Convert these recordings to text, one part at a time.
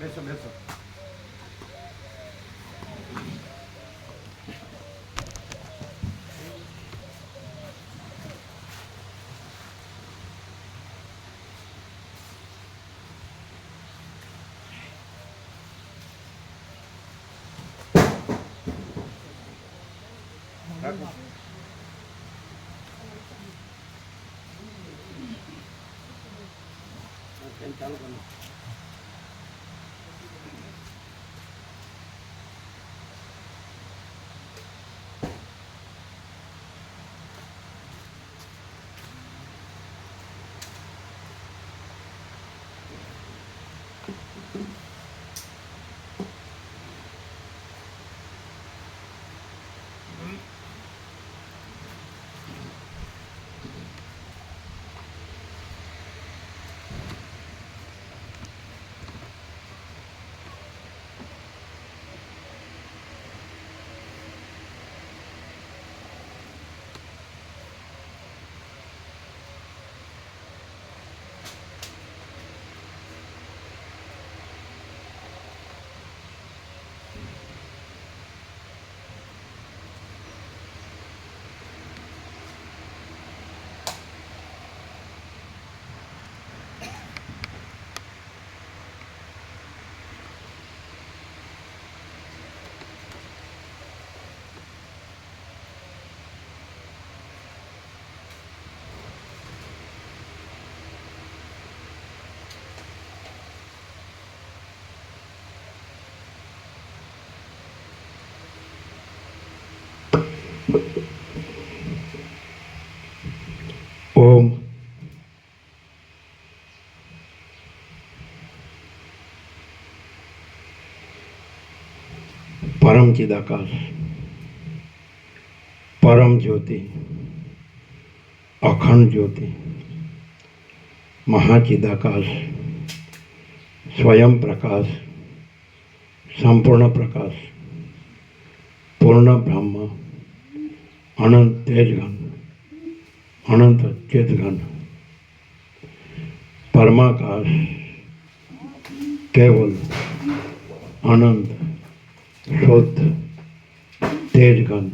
બેસો બેસો. ચાલુ કરો. ઓમ પરમ ચિદાકાશ, પરમ જ્યોતિ, અખંડ જ્યોતિ, મહાચિદાકાશ, સ્વયં પ્રકાશ, સંપૂર્ણ પ્રકાશ, પૂર્ણ બ્રહ્મ, અનંત તેજઘન, અનંત ચેતઘન, પરમાકાશ, કેવલ, અનંત, શુદ્ધ, તેજઘન,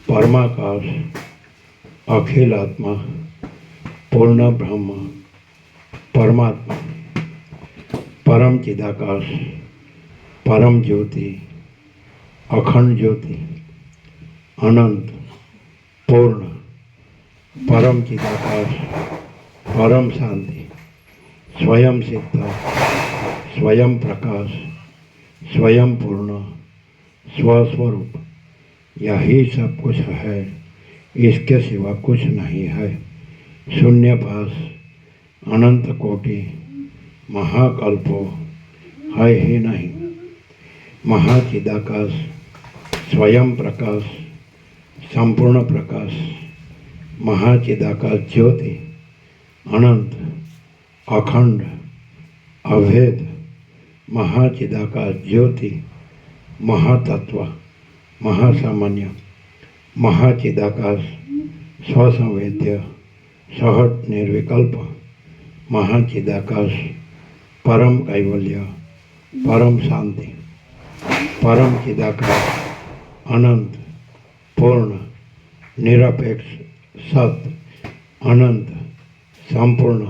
પરમાકાશ, અખિલ આત્મા, પૂર્ણ બ્રહ્મ, પરમાત્મા, પરમ ચિદાકાશ, પરમ જ્યોતિ, અખંડ જ્યોતિ, અનંત, પૂર્ણ, પરમ ચિદાકાશ, પરમ શાંતિ, स्वयं सिद्ध, स्वयं प्रकाश, स्वयं पूर्ण, स्वस्वरूप, यही सब कुछ है, इसके सिवा कुछ नहीं है। शून्यभास, अनंत कोटि, महाकल्पो है ही नहीं। महाचिदाकाश, स्वयं प्रकाश, संपूर्ण प्रकाश, महाचिदाकाश ज्योति, अनंत, अखंड, अभेद, महाचिदाकाश ज्योति, महातत्व, महासामान्य, महाचिदाकाश, स्वसंवेद्य, सहज निर्विकल्प, महाचिदाकाश, परम कैवल्य, परम शांति, परम चिदाकाश, अनंत, पूर्ण, निरपेक्ष, सत, अनंत, संपूर्ण,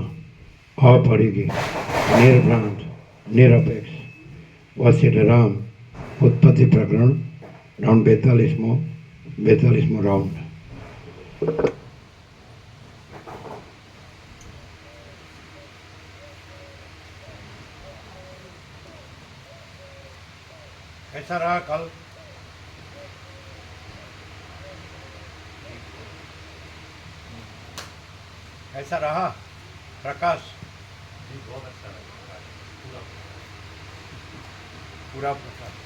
अपरिगी, निर्भ्रांत, निरपेक्ष। वशिष्ठ राम उत्पत्ति प्रकरण राउंड 42मो राउंड। कैसा रहा कल? कैसा रहा प्रकाश? बहुत अच्छा लगा, पूरा प्रकाश।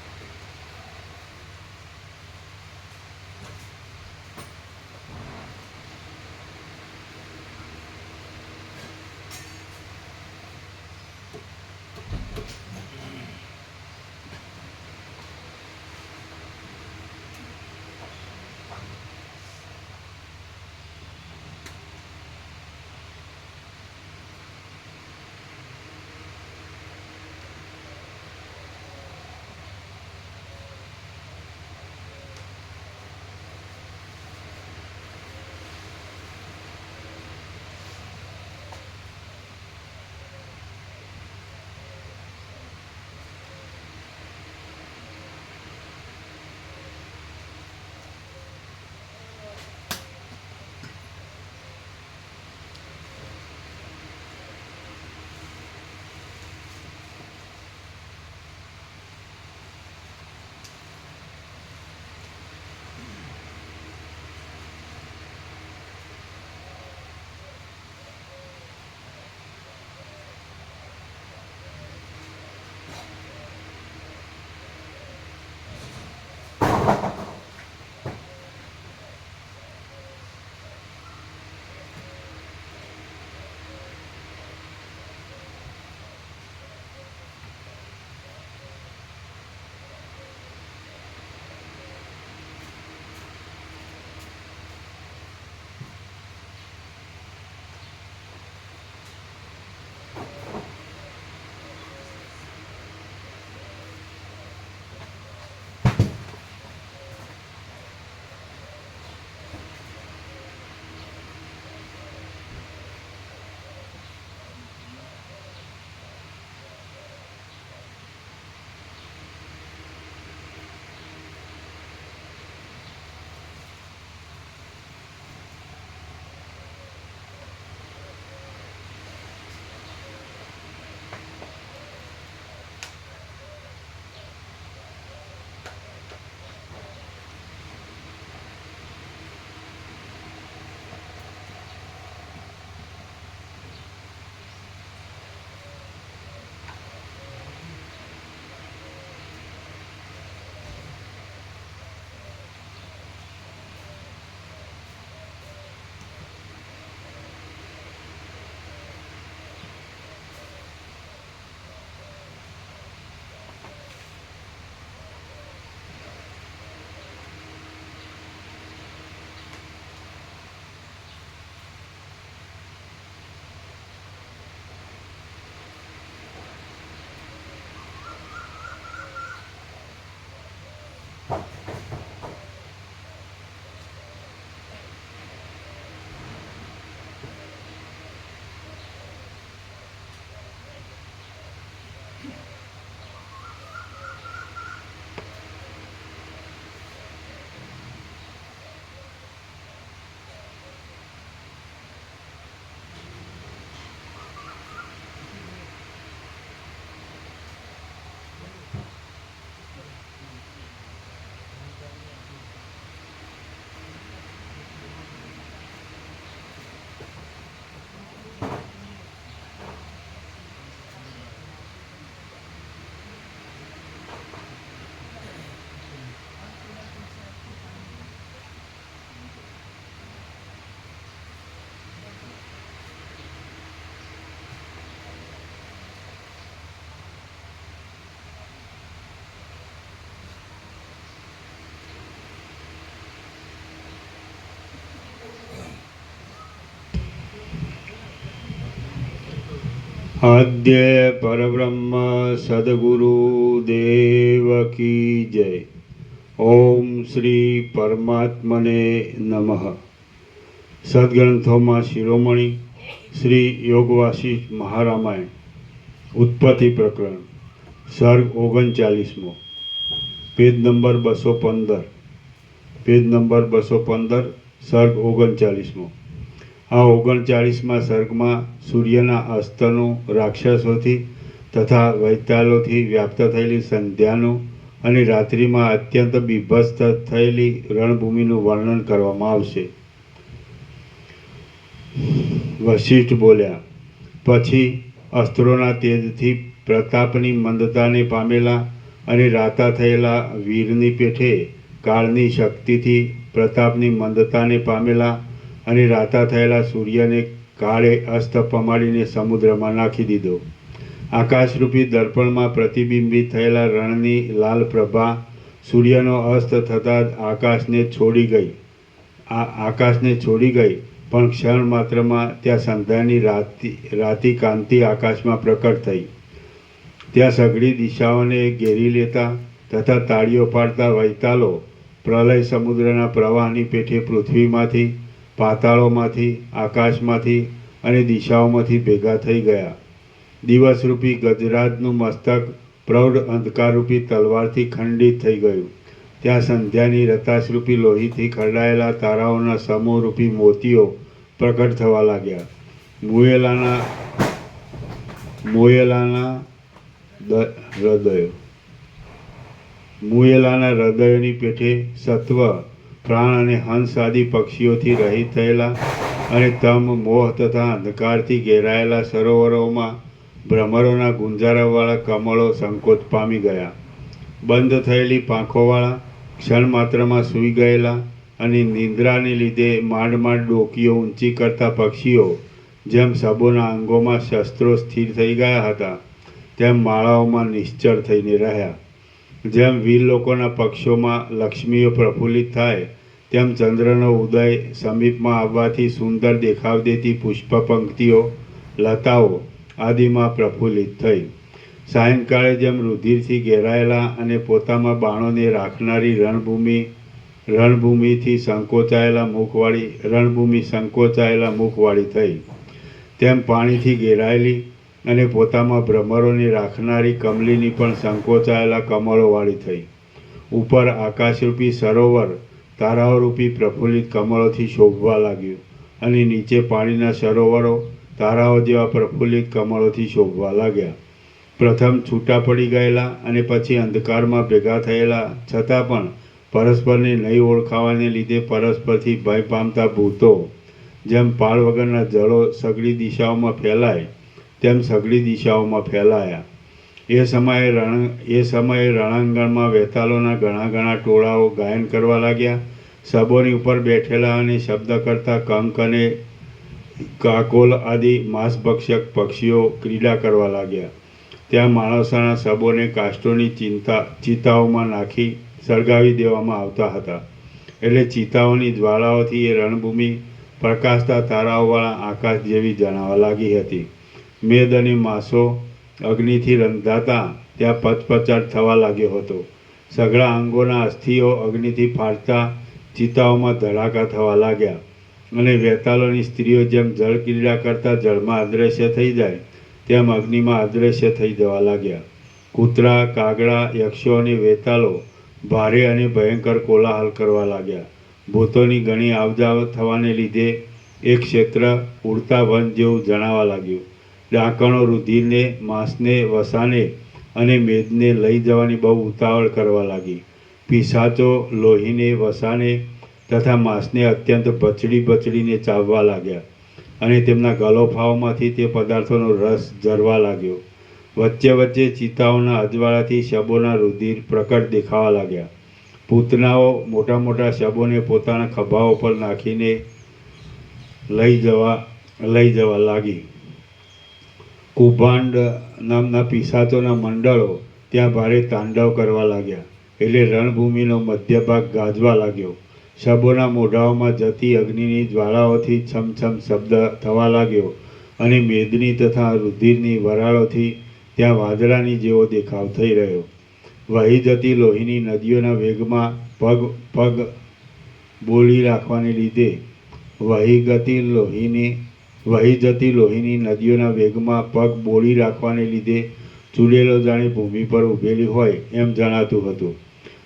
આદ્ય પરબ્રહ્મ સદગુરુ દેવ કી જય. ઓમ શ્રી પરમાત્મને નમઃ. સદગ્રંથોમાં શિરોમણી શ્રી યોગ વાસિષ્ઠ મહારામાયણ ઉત્પત્તિ પ્રકરણ સર્ગ 39મો, પેજ નંબર 215, પેજ નંબર 215, સર્ગ 39મો. આ 39મા સર્ગમાં સૂર્યના અસ્તનું, રાક્ષસોથી તથા વૈતાલોથી વ્યાપ્ત થયેલી સંધ્યાનું અને રાત્રિમાં અત્યંત બીભત્સ થયેલી રણભૂમિનું વર્ણન કરવામાં આવશે. વશિષ્ઠ બોલ્યા, પછી અસ્ત્રોના તેજથી પ્રતાપની મંદતાને પામેલા અને રાતા થયેલા વીરની પેઠે કાળની શક્તિથી પ્રતાપની મંદતાને પામેલા અને રાતા થયેલા સૂર્યને કાળે અસ્ત પમાડીને સમુદ્રમાં નાખી દીધો. આકાશરૂપી દર્પણમાં પ્રતિબિંબિત થયેલા રણની લાલ પ્રભા સૂર્યનો અસ્ત થતાં જ આકાશને છોડી ગઈ, પણ ક્ષણ માત્રમાં ત્યાં સંધ્યાની રાતી કાંતિ આકાશમાં પ્રકટ થઈ. ત્યાં સઘળી દિશાઓને ઘેરી લેતા તથા તાળીઓ પાડતા વૈતાલો પ્રલય સમુદ્રના પ્રવાહની પેઠે પૃથ્વીમાંથી, પાતાળોમાંથી, આકાશમાંથી અને દિશાઓમાંથી ભેગા થઈ ગયા. દિવસરૂપી ગજરાજનું મસ્તક પ્રૌઢ અંધકારરૂપી તલવારથી ખંડિત થઈ ગયું. ત્યાં સંધ્યાની રતાશરૂપી લોહીથી ખરડાયેલા તારાઓના સમૂહરૂપી મોતીઓ પ્રકટ થવા લાગ્યા. મુયેલાના હૃદયોની પેઠે સત્વ, પ્રાણ અને હંસ આદિ પક્ષીઓથી રહિત થયેલા અને તમ, મોહ તથા અંધકારથી ઘેરાયેલા સરોવરોમાં ભ્રમરોના ગુંજારાવાળા કમળો સંકોચ પામી ગયા. બંધ થયેલી પાંખોવાળા, ક્ષણ માત્રમાં સૂઈ ગયેલા અને નિંદ્રાને લીધે માંડ માંડ ડોકીઓ ઊંચી કરતા પક્ષીઓ જેમ સબોના અંગોમાં શસ્ત્રો સ્થિર થઈ ગયા હતા તેમ માળાઓમાં નિશ્ચળ થઈને રહ્યા. જેમ વીર લોકોના પક્ષોમાં લક્ષ્મીઓ પ્રફુલ્લિત થાય તેમ ચંદ્રનો ઉદય સમીપમાં આવવાથી સુંદર દેખાવ દેતી પુષ્પ પંક્તિઓ, લતાઓ આદિમાં પ્રફુલ્લિત થઈ. સાયંકાળે જેમ રુધિરથી ઘેરાયેલા અને પોતામાં બાણોને રાખનારી રણભૂમિ સંકોચાયેલા મુખવાળી થઈ, તેમ પાણીથી ઘેરાયેલી અને પોતામાં ભ્રમરોને રાખનારી કમલીની પણ સંકોચાયેલા કમળોવાળી થઈ. ઉપર આકાશરૂપી સરોવર તારાઓરૂપી પ્રફુલ્લિત કમળોથી શોભવા લાગ્યું અને નીચે પાણીના સરોવરો તારાઓ જેવા પ્રફુલ્લિત કમળોથી શોભવા લાગ્યા. પ્રથમ છૂટા પડી ગયેલા અને પછી અંધકારમાં ભેગા થયેલા છતાં પણ પરસ્પરને નહીં ઓળખાવાને લીધે પરસ્પરથી ભય પામતા ભૂતો જેમ પાળ વગરના જળો સઘળી દિશાઓમાં ફેલાય તેમ સઘળી દિશાઓમાં ફેલાયા. એ સમયે રણાંગણમાં વેતાલોના ઘણા ટોળાઓ ગાયન કરવા લાગ્યા. સબોની ઉપર બેઠેલા અને શબ્દ કરતા કંક અને કાકોલ આદિ માંસભક્ષક પક્ષીઓ ક્રીડા કરવા લાગ્યા. ત્યાં માણસોના સબોને કાષ્ટોની ચિતાઓમાં નાખી સળગાવી દેવામાં આવતા હતા. એટલે ચિતાઓની જ્વાળાઓથી એ રણભૂમિ પ્રકાશતા તારાઓવાળા આકાશ જેવી જણાવા લાગી હતી. મેદ અને માંસો અગ્નિથી રંધાતા ત્યાં પચપચાટ થવા લાગ્યો હતો. સઘળા અંગોના અસ્થિઓ અગ્નિથી ફાટતા ચિતાઓમાં ધડાકા થવા લાગ્યા અને વેતાલોની સ્ત્રીઓ જેમ જળ ક્રીડા કરતા જળમાં અદૃશ્ય થઈ જાય તેમ અગ્નિમાં અદૃશ્ય થઈ જવા લાગ્યા. કૂતરા, કાગડા, યક્ષો અને વેતાલો ભારે અને ભયંકર કોલાહલ કરવા લાગ્યા. ભૂતોની ઘણી આવજાવ થવાને લીધે એક ક્ષેત્ર ઉડતા વન જેવું જણાવા લાગ્યું. ડાકણો રુધિરને, માંસને, વસાને અને મેદને લઈ જવાની બહુ ઉતાવળ કરવા લાગી. પિશાચો લોહીને, વસાને તથા માંસને અત્યંત બચડીને ચાવવા લાગ્યા અને તેમના ગલોફાઓમાંથી તે પદાર્થોનો રસ ઝરવા લાગ્યો. વચ્ચે ચિતાઓના અજવાળાથી શબોના રુધિર પ્રકટ દેખાવા લાગ્યા. પૂતનાઓ મોટા શબોને પોતાના ખભાઓ પર નાખીને લઈ જવા લાગી. કુભાંડ નામના પિશાચોના મંડળો ત્યાં ભારે તાંડવ કરવા લાગ્યા. એટલે રણભૂમિનો મધ્ય ભાગ ગાજવા લાગ્યો. શબોના મોઢાઓમાં જતી અગ્નિની જ્વાળાઓથી છમછમ શબ્દ થવા લાગ્યો અને મેદની તથા રુધિરની વરાળોથી ત્યાં વાદળાની જેવો દેખાવ થઈ રહ્યો. વહી જતી લોહીની નદીઓના વેગમાં પગ બોળી રાખવાને લીધે વહી જતી લોહીની નદીઓના વેગમાં પગ બોળી રાખવાને લીધે ચૂડેલો જાણે ભૂમિ પર ઊભેલી હોય એમ જણાતું હતું.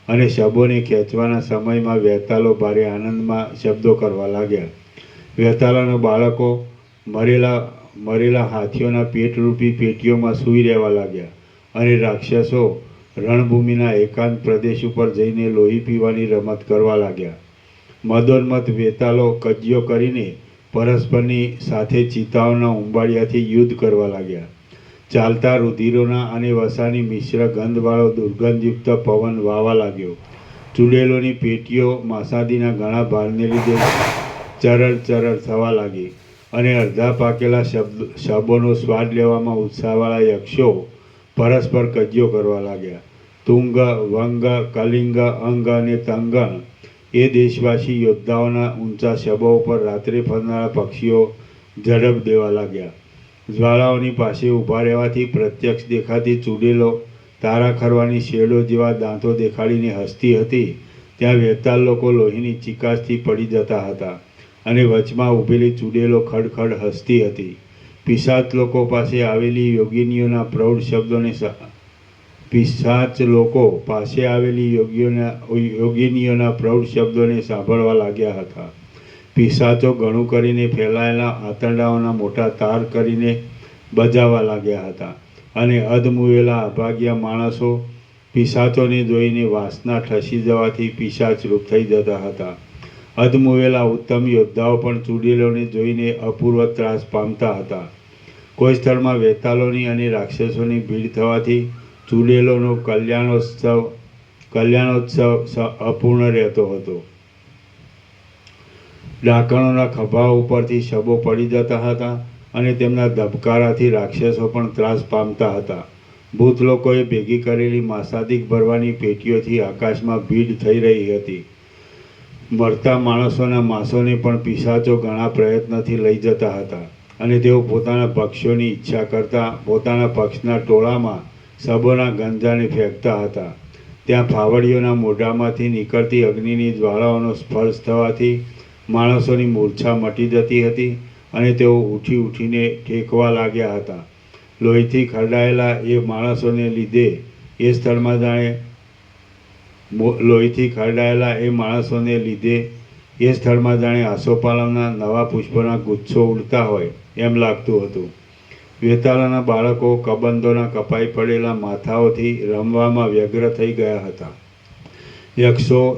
અને શબોને ખેંચવાના સમયમાં વહેતાલો ભારે આનંદમાં શબ્દો કરવા લાગ્યા. વહેતાલાના બાળકો મરેલા હાથીઓના પેટરૂપી પેટીઓમાં સૂઈ રહેવા લાગ્યા અને રાક્ષસો રણભૂમિના એકાંત પ્રદેશ ઉપર જઈને લોહી પીવાની રમત કરવા લાગ્યા. મદોન્મત વેતાલો કજ્યો કરીને પરસ્પરની સાથે ચિતાઓના ઉંબાડિયાથી યુદ્ધ કરવા લાગ્યા. ચાલતા રુધિરોના અને વસાની મિશ્ર ગંધવાળો દુર્ગંધયુક્ત પવન વાવા લાગ્યો. ચૂડેલોની પેટીઓ માસાદીના ઘણા ભારને લીધે ચરડ થવા લાગી અને અડધા પાકેલા શબોનો સ્વાદ લેવામાં ઉત્સાહવાળા યક્ષો પરસ્પર કજ્યો કરવા લાગ્યા. તુંગ, વંગ, કલિંગ, અંગ અને તંગણ એ દેશવાસી યોદ્ધાઓના ઊંચા શબો ઉપર રાત્રે ફરનારા પક્ષીઓ ઝડપ દેવા લાગ્યા. જ્વાળાઓની પાસે ઊભા રહેવાથી પ્રત્યક્ષ દેખાતી ચૂડેલો તારા ખરવાની શેડો જેવા દાંતો દેખાડીને હસતી હતી. ત્યાં વેતાળ લોકો લોહીની ચિકાસથી પડી જતા હતા અને વચમાં ઊભેલી ચૂડેલો ખડખડ હસતી હતી. પિશાચ લોકો પાસે આવેલી યોગિનીઓના પ્રૌઢ શબ્દોને સાંભળવા લાગ્યા હતા. પિશાચો ઘણું કરીને ફેલાયેલા આંતરડાઓના મોટા તાર કરીને બજાવવા લાગ્યા હતા અને અધમુવેલા અભાગ્યા માણસો પિશાચોને જોઈને વાસના ઠસી જવાથી પિશાચરૂપ થઈ જતા હતા. અધમુવેલા ઉત્તમ યોદ્ધાઓ પણ ચૂડેલોને જોઈને અપૂર્વ ત્રાસ પામતા હતા. કોઈ સ્થળમાં વેતાલોની અને રાક્ષસોની ભીડ થવાથી ચૂડેલોનો કલ્યાણોત્સવ અપૂર્ણ રહેતો હતો. ડાકણોના ખભા ઉપરથી શબો પડી જતા હતા અને તેમના ધબકારાથી રાક્ષસો પણ ત્રાસ પામતા હતા. ભૂત લોકોએ ભેગી કરેલી માસાદિક ભરવાની પેટીઓથી આકાશમાં ભીડ થઈ રહી હતી. મરતા માણસોના માંસોને પણ પિશાચો ઘણા પ્રયત્નથી લઈ જતા હતા અને તેઓ પોતાના ભક્ષ્યોની ઈચ્છા કરતા પોતાના પક્ષના ટોળામાં શબોના ગંજાને ફેંકતા હતા. ત્યાં ફાવડીઓના મોઢામાંથી નીકળતી અગ્નિની જ્વાળાઓનો સ્પર્શ થવાથી માણસોની મૂર્છા મટી જતી હતી અને તેઓ ઉઠીને ઠેકવા લાગ્યા હતા. લોહીથી ખરડાયેલા એ માણસોને લીધે એ સ્થળમાં જાણે આસોપાલવના નવા પુષ્પોના ગુચ્છો ઉડતા હોય એમ લાગતું હતું. વેતાળાના બાળકો કબંદોના કપાઈ પડેલા માથાઓથી રમવામાં વ્યગ્ર થઈ ગયા હતા. યક્ષો,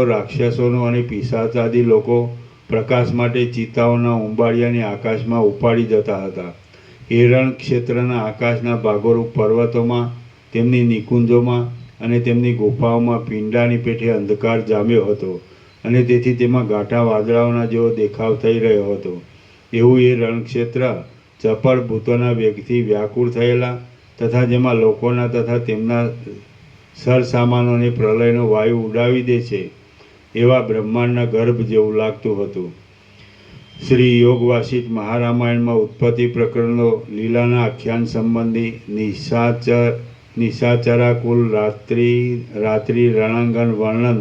રાક્ષસોનો અને પિશાચાદી લોકો પ્રકાશ માટે ચિતાઓના ઉંબાડિયાને આકાશમાં ઉપાડી જતા હતા. એ રણ ક્ષેત્રના આકાશના ભાગોરૂપ પર્વતોમાં, તેમની નિકુંજોમાં અને તેમની ગુફાઓમાં પીંડાની પેઠે અંધકાર જામ્યો હતો અને તેથી તેમાં ગાંઠા વાદળાઓના જેવો દેખાવ થઈ રહ્યો હતો. એવું એ રણક્ષેત્ર ચપળ ભૂતોના વેગથી વ્યાકુળ થયેલા તથા જેમાં લોકોના તથા તેમના સરસામાનોને પ્રલયનો વાયુ ઉડાવી દે છે એવા બ્રહ્માંડના ગર્ભ જેવું લાગતું હતું. શ્રી યોગ વાસિષ્ઠ મહારામાયણમાં ઉત્પત્તિ પ્રકરણનો લીલાના આખ્યાન સંબંધી નિશાચરાકુલ રાત્રિ રણાંગણ વર્ણન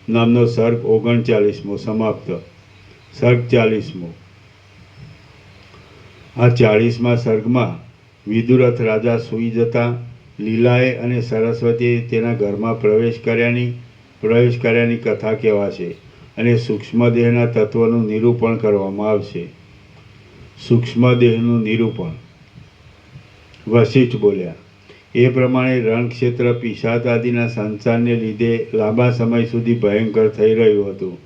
નામનો સર્ગ 39મો સમાપ્ત. સર્ગ 40મો. આ 40મા સર્ગમાં વિદુરથ રાજા સૂઈ જતા લીલાએ અને સરસ્વતીએ તેના ઘરમાં પ્રવેશ કર્યાની કથા કહેવાશે અને સૂક્ષ્મદેહના તત્વનું નિરૂપણ કરવામાં આવશે. સૂક્ષ્મદેહનું નિરૂપણ. વશિષ્ઠ બોલ્યા, એ પ્રમાણે રણક્ષેત્ર પિશાચ આદિના સંચારને લીધે લાંબા સમય સુધી ભયંકર થઈ રહ્યું હતું.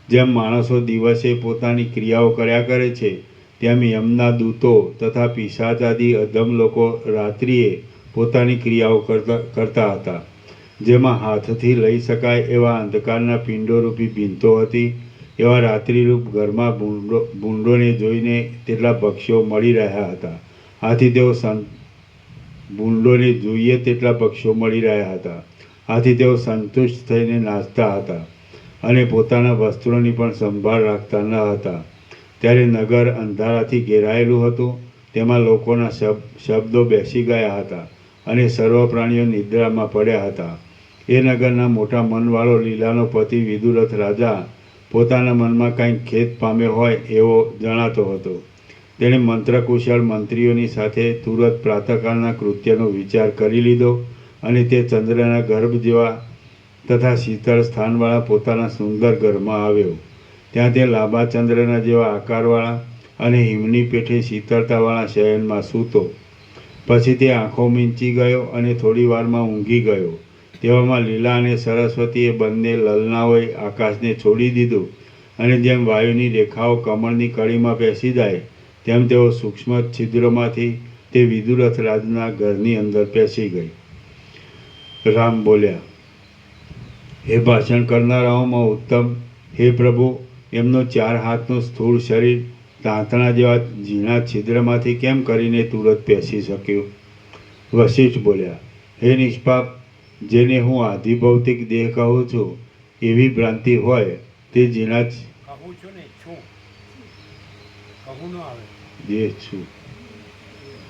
જેમ માણસો દિવસે પોતાની ક્રિયાઓ કર્યા કરે છે તેમ યમના દૂતો તથા પિશાચ આદિ અધમ લોકો રાત્રિએ પોતાની ક્રિયાઓ કરતા હતા. જેમાં હાથથી લઈ શકાય એવા અંધકારના પિંડોરૂપી ભીંતો હતી એવા રાત્રિરૂપ ઘરમાં ભૂંડોને જોઈને તેટલા પક્ષીઓ મળી રહ્યા હતા. આથી તેઓ ભૂંડોને જોઈએ તેટલા પક્ષીઓ મળી રહ્યા હતા. આથી તેઓ સંતુષ્ટ થઈને નાચતા હતા અને પોતાના વસ્ત્રોની પણ સંભાળ રાખતા ન હતા. ત્યારે નગર અંધારાથી ઘેરાયેલું હતું. તેમાં લોકોના શબ્દો બેસી ગયા હતા અને સર્વ પ્રાણીઓ નિદ્રામાં પડ્યા હતા. એ નગરના મોટા મનવાળો લીલાનો પતિ વિદુરથ રાજા પોતાના મનમાં કંઈક ખેદ પામ્યો હોય એવો જણાતો હતો. તેણે મંત્રકુશળ મંત્રીઓની સાથે તુરત પ્રાતઃકાળના કૃત્યનો વિચાર કરી લીધો અને તે ચંદ્રના ગર્ભ જેવા તથા શીતળ સ્થાનવાળા પોતાના સુંદર ઘરમાં આવ્યો. ત્યાં તે લાંબા ચંદ્રના જેવા આકારવાળા અને હિમની પેઠે શીતળતાવાળા શયનમાં સૂતો. પછી તે આંખો મીંચી ગયો અને થોડી વારમાં ઊંઘી ગયો. તેવામાં લીલા અને સરસ્વતીએ બંને લલનાઓએ આકાશને છોડી દીધું અને જેમ વાયુની રેખાઓ કમળની કળીમાં બેસી જાય તેમ તેઓ સૂક્ષ્મ છિદ્રોમાંથી તે વિદુરથ રાજના ઘરની અંદર પેસી ગઈ. રામ બોલ્યા, હે ભાષણ કરનારાઓમાં ઉત્તમ, હે પ્રભુ, એમનો 4 હાથનું સ્થૂળ શરીર તાંતણા જેવા ઝીણા છિદ્રમાંથી કેમ કરીને તુરત પેસી શક્યું? વશિષ્ઠ બોલ્યા, હે નિષ્પાપ, જેને હું આધિભૌતિક દેહ કહું છું એવી ભ્રાંતિ હોય તે ઝીણા કહું છું ને છું કહું ન આવે દેહ છું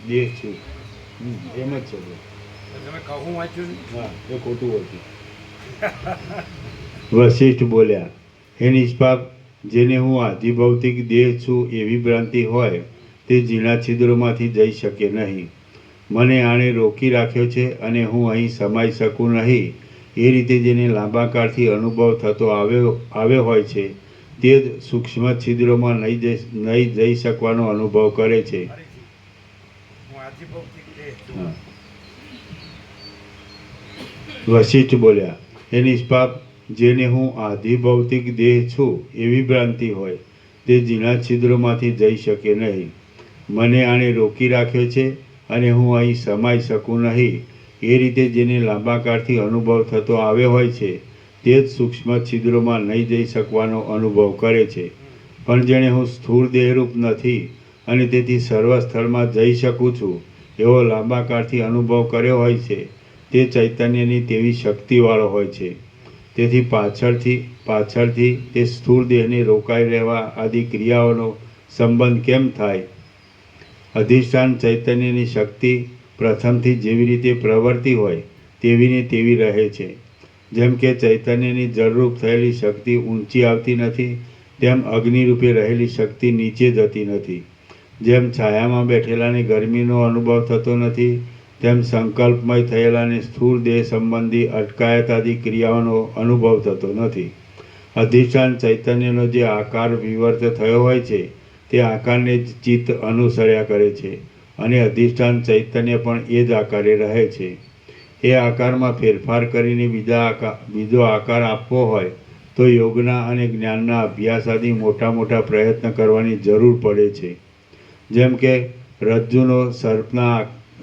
એમ જ છે. તો તમે કહું વાંચ્યું ને હા, એ ખોટું હતું. વશિષ્ઠ બોલ્યા, હે નિષ્પાપ, જેને હું આધિભૌતિક દેહ છું એવી ભ્રાંતિ હોય તે ઝીણા છિદ્રોમાંથી જઈ શકે નહીં. મને આણે રોકી રાખ્યો છે અને હું અહીં સમાઈ શકું નહીં. એ રીતે જેને લાંબા કાળથી અનુભવ થતો આવ્યો હોય છે તે જ સૂક્ષ્મ છિદ્રોમાં નહીં જઈ શકવાનો અનુભવ કરે છે. હું આધિભૌતિક દેહ છું. હા. વશિષ્ઠ બોલ્યા, હે નિષ્પાપ, જેને હું આધિભૌતિક દેહ છું એવી ભ્રાંતિ હોય તે ઝીણા છિદ્રોમાંથી જઈ શકે નહીં. મને આણે રોકી રાખ્યો છે અને હું અહીં સમાઈ શકું નહીં. એ રીતે જેને લાંબા કાળથી અનુભવ થતો આવ્યો હોય છે તે જ સૂક્ષ્મ છિદ્રોમાં નહીં જઈ શકવાનો અનુભવ કરે છે. પણ જેણે હું સ્થૂળ દેહરૂપ નથી અને તેથી સર્વ સ્થળમાં જઈ શકું છું એવો લાંબા કાળથી અનુભવ કર્યો હોય છે તે ચૈતન્યની તેવી શક્તિવાળો હોય છે. તેથી પાછળથી તે સ્થૂળ દેહને રોકાઈ રહેવા આદિ ક્રિયાઓનો સંબંધ કેમ થાય? અધિષ્ઠાન ચૈતન્યની શક્તિ પ્રથમથી જેવી રીતે પ્રવર્તી હોય તેવી ને તેવી રહે છે. જેમ કે ચૈતન્યની જળરૂપ થયેલી શક્તિ ઊંચી આવતી નથી તેમ અગ્નિરૂપે રહેલી શક્તિ નીચે જતી નથી. જેમ છાયામાં બેઠેલાને ગરમીનો અનુભવ થતો નથી તેમ સંકલ્પમય થયેલાને સ્થૂળ દેહ સંબંધી અટકાયત આદિ ક્રિયાઓનો અનુભવ થતો નથી. અધિષ્ઠાન ચૈતન્યનો જે આકાર વિવર્ત થયો હોય છે તે આકારને જ ચિત્ત અનુસર્યા કરે છે અને અધિષ્ઠાન ચૈતન્ય પણ એ જ આકારે રહે છે. એ આકારમાં ફેરફાર કરીને બીજો આકાર આપવો હોય તો યોગના અને જ્ઞાનના અભ્યાસ આદિ મોટા મોટા પ્રયત્ન કરવાની જરૂર પડે છે. જેમ કે રજ્જુનો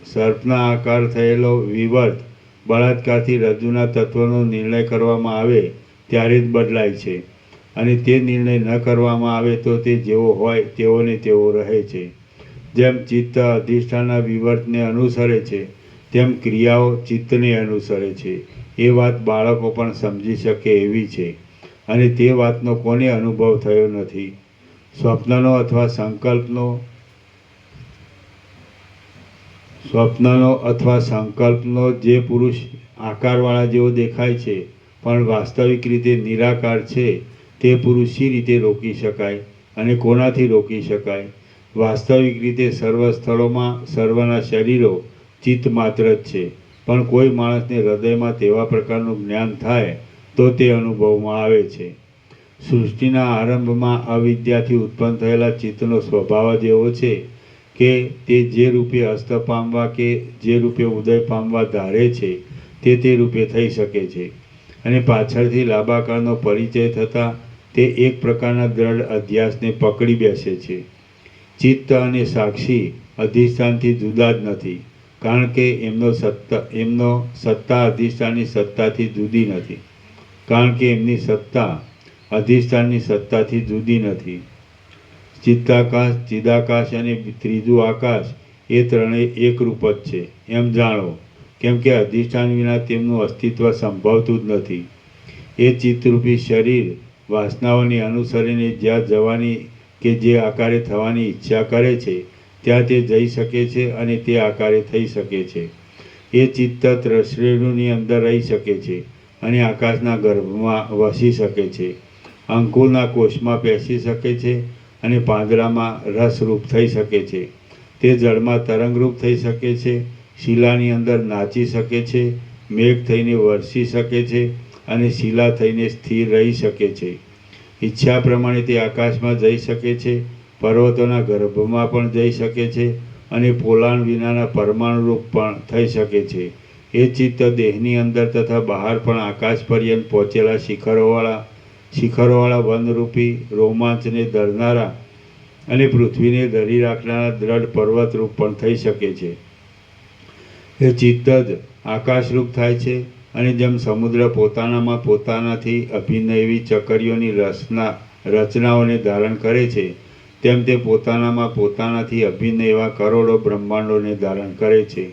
સર્પના આકાર થયેલો વિવર્ત બળાત્કારથી રજ્જુના તત્વનો નિર્ણય કરવામાં આવે ત્યારે જ બદલાય છે અને તે નિર્ણય ન કરવામાં આવે તો તે જેવો હોય તેવો ને તેવો રહે છે. જેમ ચિત્ત અધિષ્ઠાનના વિવર્તને અનુસરે છે તેમ ક્રિયાઓ ચિત્તને અનુસરે છે. એ વાત બાળકો પણ સમજી શકે એવી છે અને તે વાતનો કોને અનુભવ થયો નથી? સ્વપ્નનો અથવા સંકલ્પનો જે પુરુષ આકારવાળા જેવો દેખાય છે પણ વાસ્તવિક રીતે નિરાકાર છે તે પુરુષ શી રીતે રોકી શકાય અને કોનાથી રોકી શકાય? વાસ્તવિક રીતે સર્વ સ્થળોમાં સર્વના શરીરો ચિત્ત માત્ર જ છે. પણ કોઈ માણસને હૃદયમાં તેવા પ્રકારનું જ્ઞાન થાય તો તે અનુભવમાં આવે છે. સૃષ્ટિના આરંભમાં અવિદ્યાથી ઉત્પન્ન થયેલા ચિત્તનો સ્વભાવ જ એવો છે કે તે જે રૂપે અસ્ત પામવા કે જે રૂપે ઉદય પામવા ધારે છે તે રૂપે થઈ શકે છે અને પાછળથી લાંબા કાળનો પરિચય થતાં તે એક પ્રકારના દ્રઢ અધ્યાસને પકડી બેસે છે. ચિત્ત અને સાક્ષી અધિષ્ઠાનથી જુદા જ નથી કારણ કે એમનો સત્તા અધિષ્ઠાનની સત્તાથી જુદી નથી. કારણ કે એમની સત્તા અધિષ્ઠાનની સત્તાથી જુદી નથી. ચિત્તાકાશ, ચિદાકાશ અને ત્રીજું આકાશ એ ત્રણેય એકરૂપ જ છે એમ જાણો. કેમ કે અધિષ્ઠાન વિના તેમનું અસ્તિત્વ સંભવતું જ નથી. એ ચિત્તરૂપી શરીર વાસનાઓને અનુસરીને જ્યાં જવાની કે જે આકારે થવાની ઈચ્છા કરે છે ત્યાં તે જઈ શકે છે અને તે આકારે થઈ શકે છે. એ ચિત્ત ત્રશ્રેણુની અંદર રહી શકે છે અને આકાશના ગર્ભમાં વસી શકે છે, અંકુરના કોષમાં બેસી શકે છે અને પાંદડામાં રસરૂપ થઈ શકે છે. તે જળમાં તરંગરૂપ થઈ શકે છે, શિલાની અંદર નાચી શકે છે, મેઘ થઈને વરસી શકે છે અને શિલા થઈને સ્થિર રહી શકે છે. ઈચ્છા પ્રમાણે તે આકાશમાં જઈ શકે છે, પર્વતોના ગર્ભમાં પણ જઈ શકે છે અને પોલાણ વિનાના પરમાણુરૂપ પણ થઈ શકે છે. એ ચિત્ત દેહની અંદર તથા બહાર પણ આકાશ પર્યંત પહોંચેલા શિખરોવાળા વનરૂપી, રોમાંચને ધરનારા અને પૃથ્વીને ધરી રાખનારા દ્રઢ પર્વતરૂપ પણ થઈ શકે છે. એ ચિત્ત જ આકાશરૂપ થાય છે અને જેમ સમુદ્ર પોતાનામાં પોતાનાથી અભિન્ન એવી ચકરીઓની રચનાઓને ધારણ કરે છે, તેમ તે પોતાનામાં પોતાનાથી અભિન્ન એવા કરોડો બ્રહ્માંડોને ધારણ કરે છે.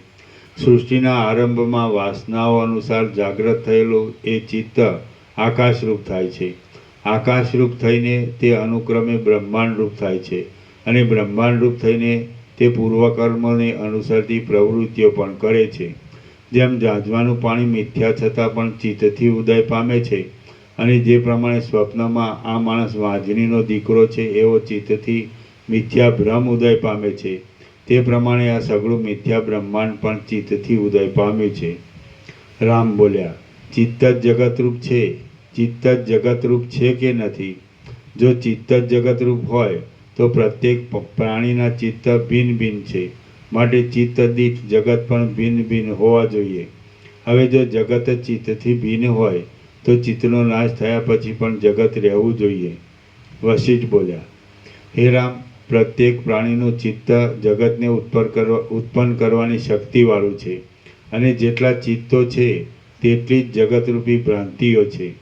સૃષ્ટિના આરંભમાં વાસનાઓ અનુસાર જાગૃત થયેલું એ ચિત્ત આકાશરૂપ થાય છે. આકાશરૂપ થઈને તે અનુક્રમે બ્રહ્માંડરૂપ થાય છે અને બ્રહ્માંડરૂપ થઈને તે પૂર્વકર્મને અનુસરતી પ્રવૃત્તિઓ પણ કરે છે. જેમ ઝાંઝવાનું પાણી મિથ્યા છતાં પણ ચિત્તથી ઉદય પામે છે અને જે પ્રમાણે સ્વપ્નમાં આ માણસ વાંજણીનો દીકરો છે એવો ચિત્તથી મિથ્યા ભ્રમ ઉદય પામે છે, તે પ્રમાણે આ સઘળું મિથ્યા બ્રહ્માંડ પણ ચિત્તથી ઉદય પામ્યું છે. રામ બોલ્યા, ચિત્ત જ જગતરૂપ છે. ચિત્ત જ જગતરૂપ છે કે નથી? જો ચિત્ત જ જગતરૂપ હોય તો પ્રત્યેક પ્રાણીના ચિત્ત ભિન્ન ભિન્ન છે, માટે ચિત્ત દીઠ જગત પણ ભિન્ન ભિન્ન હોવા જોઈએ. હવે જો જગત જ ચિત્તથી ભિન્ન હોય તો ચિત્તનો નાશ થયા પછી પણ જગત રહેવું જોઈએ. વશિષ્ઠ બોલ્યા, હે રામ, પ્રત્યેક પ્રાણીનું ચિત્ત જગતને ઉત્પન્ન કરવાની શક્તિવાળું છે અને જેટલા ચિત્તો છે તેટલી જ જગતરૂપી ભ્રાંતિઓ છે.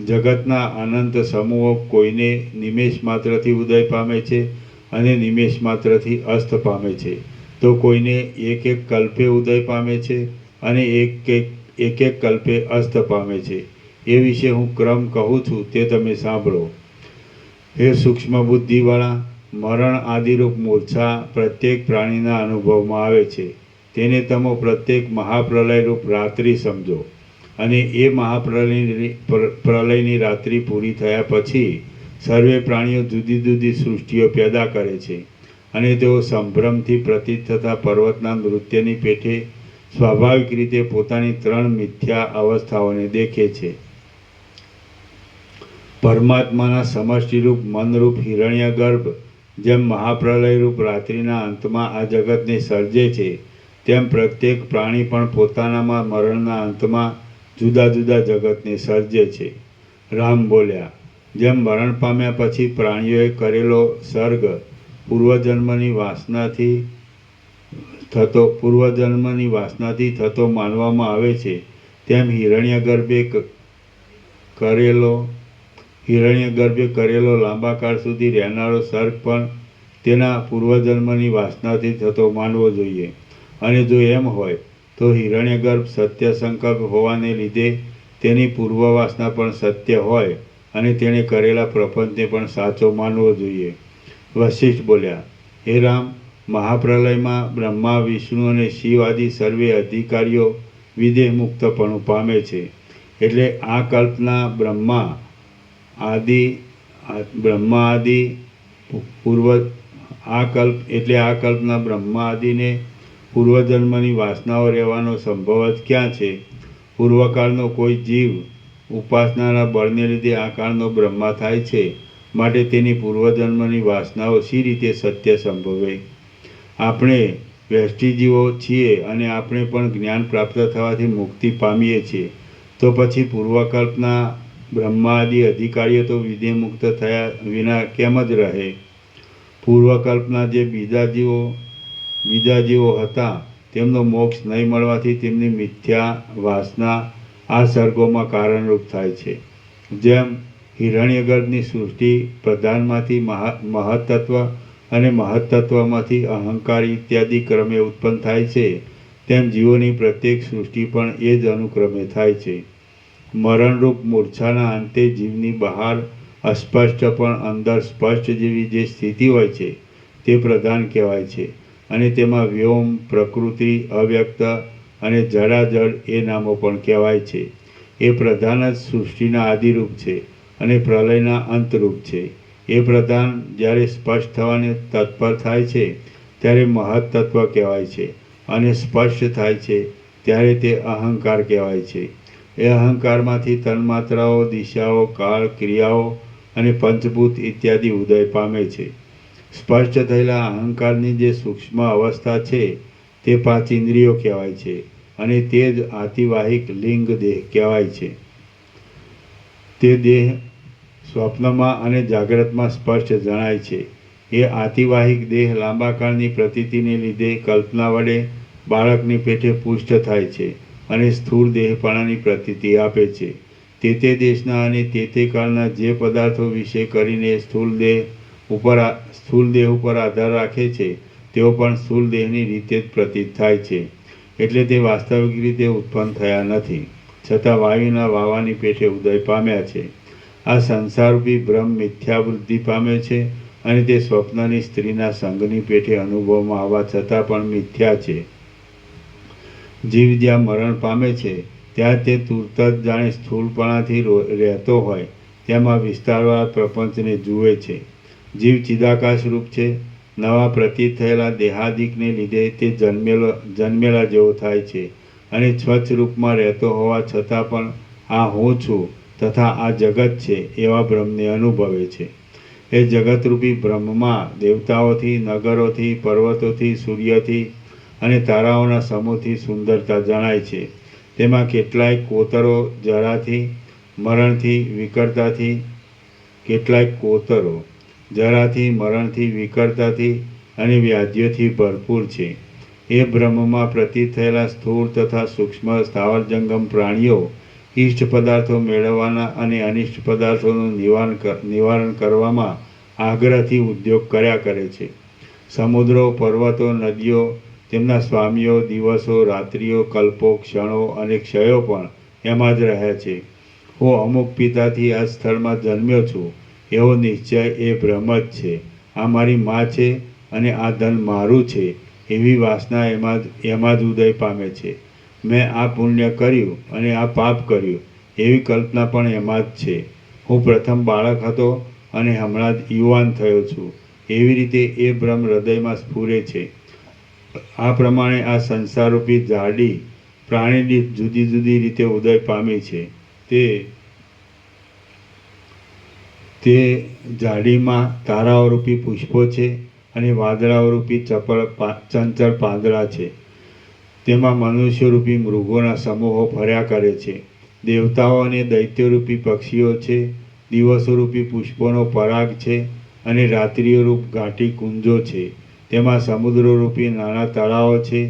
જગતના અનંત સમૂહો કોઈને નિમેષ માત્રથી ઉદય પામે છે અને નિમેષ માત્રથી અસ્ત પામે છે, તો કોઈને એક એક કલ્પે ઉદય પામે છે અને એક એક કલ્પે અસ્ત પામે છે. એ વિશે હું ક્રમ કહું છું તે તમે સાંભળો. હે સૂક્ષ્મ બુદ્ધિવાળા, મરણ આદિરૂપ મૂર્છા પ્રત્યેક પ્રાણીના અનુભવમાં આવે છે. તેને તમે પ્રત્યેક મહાપ્રલયરૂપ રાત્રિ સમજો અને એ મહાપ્રલયની રાત્રિ પૂરી થયા પછી સર્વે પ્રાણીઓ જુદી જુદી સૃષ્ટિઓ પેદા કરે છે અને તેઓ સંભ્રમથી પ્રતીત થતા પર્વતના નૃત્યની પેઠે સ્વાભાવિક રીતે પોતાની 3 મિથ્યા અવસ્થાઓને દેખે છે. પરમાત્માના સમષ્ટિરૂપ મનરૂપ હિરણ્યગર્ભ જેમ મહાપ્રલયરૂપ રાત્રિના અંતમાં આ જગતને સર્જે છે, તેમ પ્રત્યેક પ્રાણી પણ પોતાનામાં મરણના અંતમાં જુદા જુદા જગતને સર્જે છે. રામ બોલ્યા, જેમ મરણ પામ્યા પછી પ્રાણીઓએ કરેલો સર્ગ પૂર્વજન્મની વાસનાથી થતો માનવામાં આવે છે, તેમ હિરણ્યગર્ભે કરેલો લાંબા કાળ સુધી રહેનારો સર્ગ પણ તેના પૂર્વજન્મની વાસનાથી થતો માનવો જોઈએ. અને જો એમ હોય તો હિરણ્યગર્ભ સત્ય સંકલ્પ હોવાને લીધે તેની પૂર્વવાસના પણ સત્ય હોય અને તેણે કરેલા પ્રપંચને પણ સાચો માનવો જોઈએ. વશિષ્ઠ બોલ્યા, હે રામ, મહાપ્રલયમાં બ્રહ્મા, વિષ્ણુ અને શિવ આદિ સર્વે અધિકારીઓ વિદેહ મુક્તપણું પામે છે. એટલે આ કલ્પના બ્રહ્મા આદિને પૂર્વજન્મની વાસનાઓ રહેવાનો સંભવ જ ક્યાં છે? પૂર્વકાળનો કોઈ જીવ ઉપાસનાના બળને લીધે આ કાળનો બ્રહ્મા થાય છે, માટે તેની પૂર્વજન્મની વાસનાઓ શી રીતે સત્ય સંભવે? આપણે વ્યષ્ટિજીવો છીએ અને આપણે પણ જ્ઞાન પ્રાપ્ત થવાથી મુક્તિ પામીએ છીએ, તો પછી પૂર્વકલ્પના બ્રહ્મા આદિ અધિકારીઓ તો વિદેહ મુક્ત થયા વિના કેમ જ રહે? પૂર્વકલ્પના જે બીજા જીવો હતા તેમનો મોક્ષ નહીં મળવાથી તેમની મિથ્યા વાસના આ સર્ગોમાં કારણરૂપ થાય છે. જેમ હિરણ્યગર્ભની સૃષ્ટિ પ્રધાનમાંથી મહત્તત્વ અને મહત્તત્વમાંથી અહંકાર ઇત્યાદિ ક્રમે ઉત્પન્ન થાય છે, તેમ જીવોની પ્રત્યેક સૃષ્ટિ પણ એ જ અનુક્રમે થાય છે. મરણરૂપ મૂર્છાના અંતે જીવની બહાર અસ્પષ્ટ પણ અંદર સ્પષ્ટ જેવી જે સ્થિતિ હોય છે તે પ્રધાન કહેવાય છે. અને તેમાં વ્યોમ, પ્રકૃતિ, અવ્યક્ત અને જડાજડ એ નામો પણ કહેવાય છે. એ પ્રધાન જ સૃષ્ટિના આદિરૂપ છે અને પ્રલયના અંતરૂપ છે. એ પ્રધાન જ્યારે સ્પષ્ટ થવાને તત્પર થાય છે ત્યારે મહત્તત્વ કહેવાય છે, અને સ્પષ્ટ થાય છે ત્યારે તે અહંકાર કહેવાય છે. એ અહંકારમાંથી તન્માત્રાઓ, દિશાઓ, કાળ, ક્રિયાઓ અને પંચભૂત ઇત્યાદિ ઉદય પામે છે. સ્પષ્ટ થયેલા અહંકારની જે સૂક્ષ્મ અવસ્થા છે તે 5 ઇન્દ્રિયો કહેવાય છે, અને તે જ આતિવાહિક લિંગ દેહ કહેવાય છે. તે દેહ સ્વપ્નમાં અને જાગ્રતમાં સ્પષ્ટ જણાય છે. એ આતિવાહિક દેહ લાંબા કાળની પ્રતીતિને લીધે કલ્પના વડે બાળકની પેટે પુષ્ટ થાય છે અને સ્થૂળ દેહપણાની પ્રતીતિ આપે છે. તે દેશના અને તે કાળના જે પદાર્થો વિશે કરીને સ્થૂળ દેહ ઉપર આધાર રાખે છે તેઓ પણ સ્થૂળ દેહની રીતે જ પ્રતીત થાય છે. એટલે તે વાસ્તવિક રીતે ઉત્પન્ન થયા નથી, છતાં વાયુના વાવાની પેટે ઉદય પામ્યા છે. આ સંસારરૂપી બ્રહ્મ મિથ્યા વૃદ્ધિ પામે છે, અને તે સ્વપ્નની સ્ત્રીના સંગની પેટે અનુભવમાં આવવા છતાં પણ મિથ્યા છે. જીવ જ્યાં મરણ પામે છે ત્યાં તે તુરત જ જાણે સ્થૂળપણાથી રહેતો હોય તેમ આ વિસ્તારવાળા પ્રપંચને જુએ છે. જીવ ચિદાકાશ રૂપ છે. નવા પ્રતીત થયેલા દેહાદિકને લીધે તે જન્મેલા જેવો થાય છે, અને સ્વચ્છ રૂપમાં રહેતો હોવા છતાં પણ આ હું છું તથા આ જગત છે એવા બ્રહ્મને અનુભવે છે. એ જગતરૂપી બ્રહ્મમાં દેવતાઓથી, નગરોથી, પર્વતોથી, સૂર્યથી અને તારાઓના સમૂહથી સુંદરતા જણાય છે. તેમાં કેટલાય કોતરો જરાથી, મરણથી, વિકરતાથી અને વ્યાધિઓથી ભરપૂર છે. એ બ્રહ્મમાં પ્રતીત થયેલા સ્થૂળ તથા સૂક્ષ્મ સ્થાવર જંગમ પ્રાણીઓ ઇષ્ટ પદાર્થો મેળવવાના અને અનિષ્ટ પદાર્થોનું નિવારણ કરવામાં આગ્રહથી ઉદ્યોગ કર્યા કરે છે. સમુદ્રો, પર્વતો, નદીઓ, તેમના સ્વામીઓ, દિવસો, રાત્રિઓ, કલ્પો, ક્ષણો અને ક્ષયો પણ એમાં જ રહે છે. હું અમુક પિતાથી આ સ્થળમાં જન્મ્યો છું એવો નિશ્ચય એ બ્રહ્મ જ છે. આ મારી મા છે અને આ ધન મારું છે એવી વાસના એમાં જ ઉદય પામે છે. મેં આ પુણ્ય કર્યું અને આ પાપ કર્યું એવી કલ્પના પણ એમાં જ છે. હું પ્રથમ બાળક હતો અને હમણાં જ યુવાન થયો છું એવી રીતે એ બ્રહ્મ હૃદયમાં સ્ફુરે છે. આ પ્રમાણે આ સંસારરૂપી જાડી પ્રાણીની જુદી જુદી રીતે ઉદય પામી છે. તે જાડીમાં તારાઓરૂપી પુષ્પો છે અને વાદળાઓરૂપી ચંચળ પાંદડા છે. તેમાં મનુષ્યરૂપી મૃગોના સમૂહો ફર્યા કરે છે. દેવતાઓ અને દૈત્યરૂપી પક્ષીઓ છે. દિવસોરૂપી પુષ્પોનો પરાગ છે અને રાત્રિઓરૂપ ઘાટી કુંજો છે. તેમાં સમુદ્રરૂપી નાના તળાવો છે.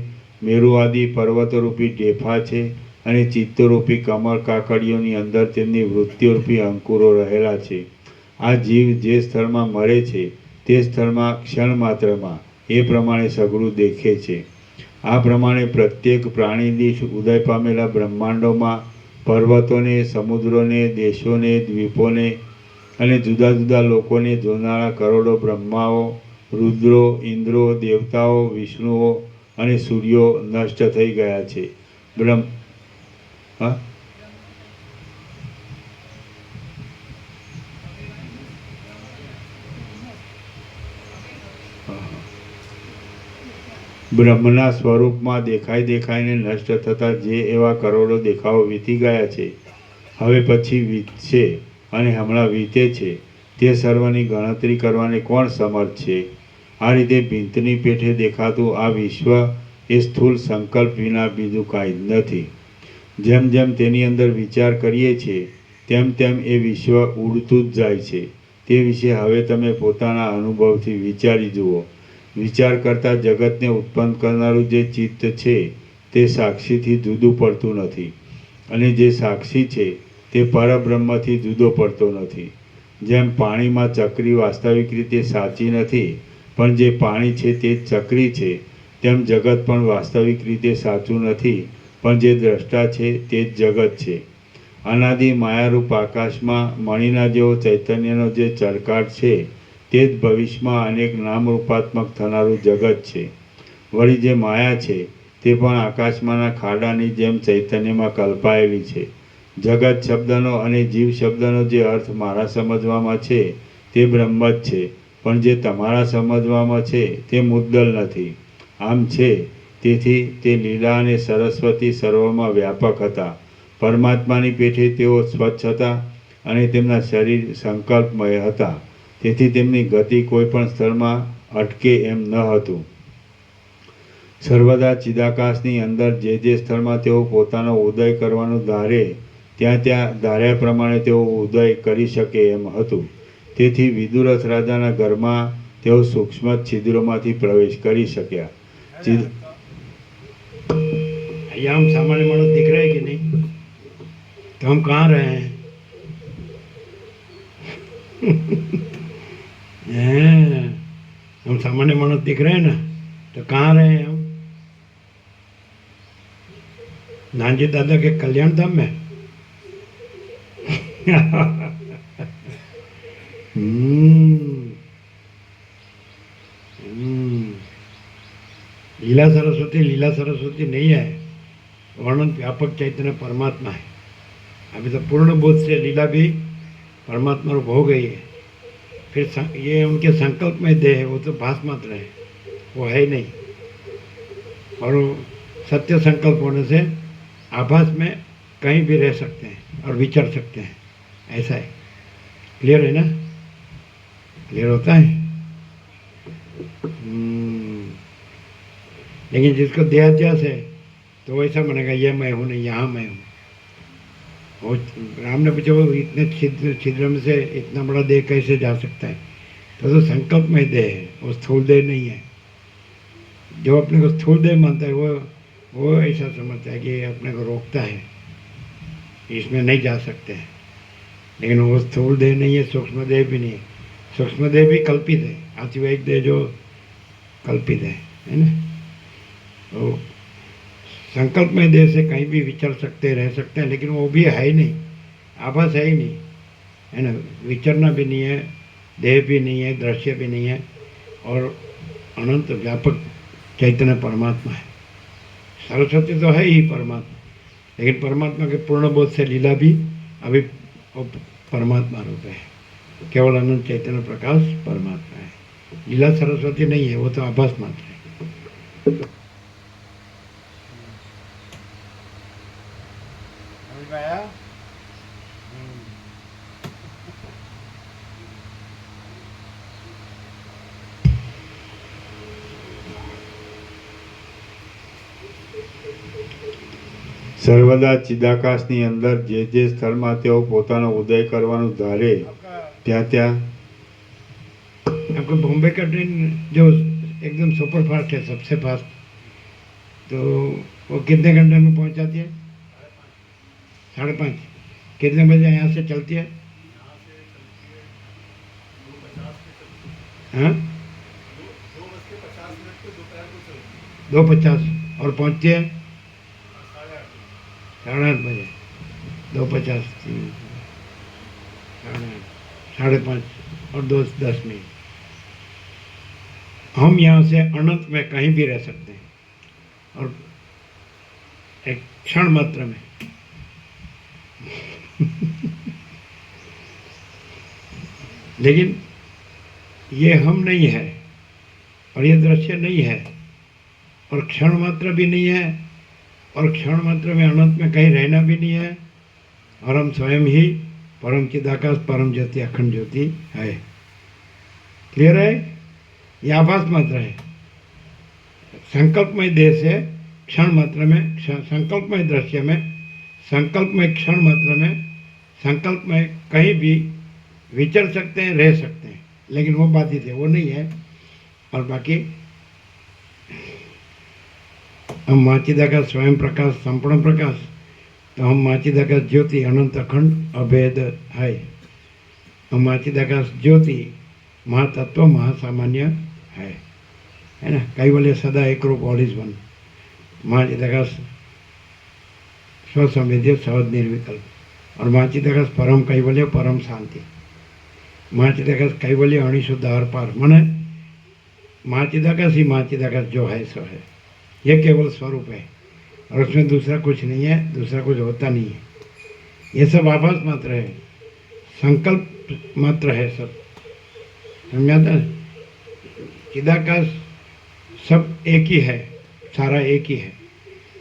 મેરુ આદિ પર્વતોરૂપી ઢેફા છે, અને ચિત્તરૂપી કમળ કાકડીઓની અંદર તેમની વૃત્તિરૂપી અંકુરો રહેલા છે. આ જીવ જે સ્થળમાં મરે છે તે સ્થળમાં ક્ષણ માત્રમાં એ પ્રમાણે સઘળું દેખે છે. આ પ્રમાણે પ્રત્યેક પ્રાણી દીઠ ઉદય પામેલા બ્રહ્માંડોમાં પર્વતોને, સમુદ્રોને, દેશોને, દ્વીપોને અને જુદા જુદા લોકોને જોનારા કરોડો બ્રહ્માઓ, રુદ્રો, ઇન્દ્રો, દેવતાઓ, વિષ્ણુઓ અને સૂર્યો નષ્ટ થઈ ગયા છે. બ્રહ્મના સ્વરૂપમાં દેખાઈને નષ્ટ થતા જે એવા કરોડો દેખાવો વીતી ગયા છે, હવે પછી વીતશે અને હમણાં વીતે છે, તે સર્વની ગણતરી કરવાને કોણ સમર્થ છે? આ રીતે ભીંતની પેઠે દેખાતું આ વિશ્વ એ સ્થૂળ સંકલ્પ વિના બીજું કાંઈ જ નથી. જેમ જેમ તેની અંદર વિચાર કરીએ છીએ તેમ તેમ એ વિશ્વ ઉડતું જ જાય છે. તે વિશે હવે તમે પોતાના અનુભવથી વિચારી જુઓ. વિચાર કરતાં જગતને ઉત્પન્ન કરનારું જે ચિત્ત છે તે સાક્ષીથી જુદું પડતું નથી, અને જે સાક્ષી છે તે પરબ્રહ્મથી જુદો પડતો નથી. જેમ પાણીમાં ચકરી વાસ્તવિક રીતે સાચી નથી, પણ જે પાણી છે તે જ ચકરી છે, તેમ જગત પણ વાસ્તવિક રીતે સાચું નથી, પણ જે દ્રષ્ટા છે તે જ જગત છે. અનાદિ માયારૂપ આકાશમાં મણિના જેવો ચૈતન્યનો જે ચળકાટ છે તે જ ભવિષ્યમાં અનેક નામરૂપાત્મક થનારું જગત છે. વળી જે માયા છે તે પણ આકાશમાંના ખાડાની જેમ ચૈતન્યમાં કલ્પાયેલી છે. જગત શબ્દનો અને જીવ શબ્દનો જે અર્થ મારા સમજવામાં છે તે બ્રહ્મ જ છે, પણ જે તમારા સમજવામાં છે તે મુદ્દલ નથી. આમ છે તેથી તે લીલા અને સરસ્વતી સર્વમાં વ્યાપક હતા. પરમાત્માની પેઠે તેઓ સ્વચ્છ હતા અને તેમના શરીર સંકલ્પમય હતા. તેથી તેમની ગતિ કોઈ પણ સ્થળમાં અટકે એમ ન હતું. સર્વદા ચિદાકાશની અંદર જે સ્થળમાં તેઓ પોતાનો ઉદય કરવાનું ધારે ત્યાં ધાર્યા પ્રમાણે તેઓ ઉદય કરી શકે એમ હતું. તેથી વિદુરથ રાજાના ઘરમાં તેઓ સૂક્ષ્મ છિદ્રોમાંથી પ્રવેશ કરી શક્યા. અહીંયા हम सामान्य मानव दिख रहे हैं कि नहीं? तो हम कहाँ रहे हैं? हम सामान्य मानव दिख रहे हैं ना, तो कहाँ रहे हैं हम? नानजी दादा के कल्याण धाम में. लीला सरस्वती नहीं है, वर्णन व्यापक चैतन्य परमात्मा है. अभी तो पूर्ण बोध से लीला भी परमात्मा रूप हो गई है. फिर ये उनके संकल्प में देह है, वो तो भास मात्र है, वो है ही नहीं. और सत्य संकल्प होने से आभास में कहीं भी रह सकते हैं और विचर सकते हैं. ऐसा है. क्लियर है ना? क्लियर होता है. लेकिन जिसको देहाध्यास है तो ऐसा बनेगा, ये मैं हूँ नहीं, यहाँ मैं हूँ. वो राम ने पूछा वो इतने छिद्र में से इतना बड़ा देह कैसे जा सकता है? तो संकल्प में देह है, वो स्थूल देह नहीं है. जो अपने को स्थूल देह मानता है वो ऐसा समझता है कि अपने को रोकता है, इसमें नहीं जा सकते हैं. लेकिन वो स्थूल देह नहीं है, सूक्ष्म देह भी नहीं है. सूक्ष्म देह भी कल्पित है, आतिवाहिक देह जो कल्पित है ना. तो संकल्प में देह से कहीं भी विचर सकते रह सकते हैं, लेकिन वो भी है ही नहीं, आभास है ही नहीं, है ना. विचरना भी नहीं है, देह भी नहीं है, दृश्य भी नहीं है, और अनंत व्यापक चैतन्य परमात्मा है. सरस्वती तो है ही परमात्मा, लेकिन परमात्मा के पूर्ण बोध से लीला भी अभी वो परमात्मा रूप है. केवल अनंत चैतन्य प्रकाश परमात्मा है. लीला सरस्वती नहीं है, वो तो आभास मात्र है. समझ में आया? સર્વદા ચિદાકાશની અંદર જે સ્થળમાં તેઓ પોતાનો ઉદય કરવાનું ધારે ત્યાં आपको बॉम्बे का ट्रेन जो एकदम सुपर फास्ट है, सबसे फास्ट, तो वो कितने घंटे में पहुंच जाती है? 5:30. कितने बजे यहाँ से चलती है? हाँ, 2:50. और पहुंचती है 8:30 बजे. 2:50, 5:30 और 2:10 मिनट. हम यहाँ से अनंत में कहीं भी रह सकते हैं, और एक क्षण मात्र में. लेकिन ये हम नहीं है, और ये दृश्य नहीं है, और क्षण मात्र भी नहीं है, और क्षण मात्र में अनंत में कहीं रहना भी नहीं है, और हम स्वयं ही परम चिदाकाश परम ज्योति अखंड ज्योति है. क्लियर है? ये आभास मात्र है. संकल्पमय देह से क्षण मात्र में, संकल्पमय दृश्य में, संकल्पमय क्षण मात्र में, संकल्प में कहीं भी विचर सकते हैं, रह सकते हैं, लेकिन वो बाधित है, वो नहीं है. और बाकी हम माचिदा का स्वयं प्रकाश, संपूर्ण प्रकाश, तो हम माचिदा का ज्योति अनंत अखंड अभेद है. हम माचिदा का ज्योति महातत्व महासामान्य है ना. कैवल्य सदा एक रूप, ऑल इज वन. महाचिदाकाश स्वसंवेद्य सहज निर्विकल्प. और माचिदाकाश परम कैवल्य परम शांति। माचिदाकाश कैवल्य अणिशुद्ध हर पार मने माचिदाकाश ही माचिदाकाश जो है सो है, ये केवल स्वरूप है और उसमें दूसरा कुछ नहीं है, दूसरा कुछ होता नहीं है। ये सब आभास मात्र है, संकल्प मात्र है सब, समझाता है। चिदाकाश सब एक ही है, सारा एक ही है।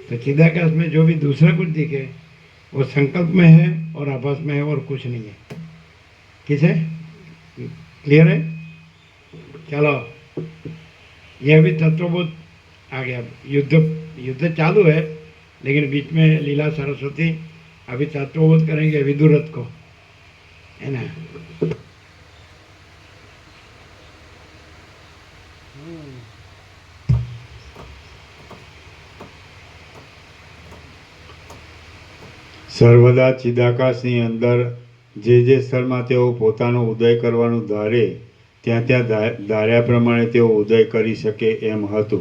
तो चिदाकाश में जो भी दूसरा कुछ दिखे वो संकल्प में है और आभास में है और कुछ नहीं है। किस है? क्लियर है? चलो, ये अभी तत्वबोध आ गया। युद्ध चालू है, लेकिन बीच में लीला सरस्वती अभी तत्वबोध करेंगे विदुरथ को, है ना। સર્વદા ચિદાકાશની અંદર જે સ્થળમાં તેઓ પોતાનો ઉદય કરવાનું ધારે ત્યાં ધાર્યા પ્રમાણે તેઓ ઉદય કરી શકે એમ હતું.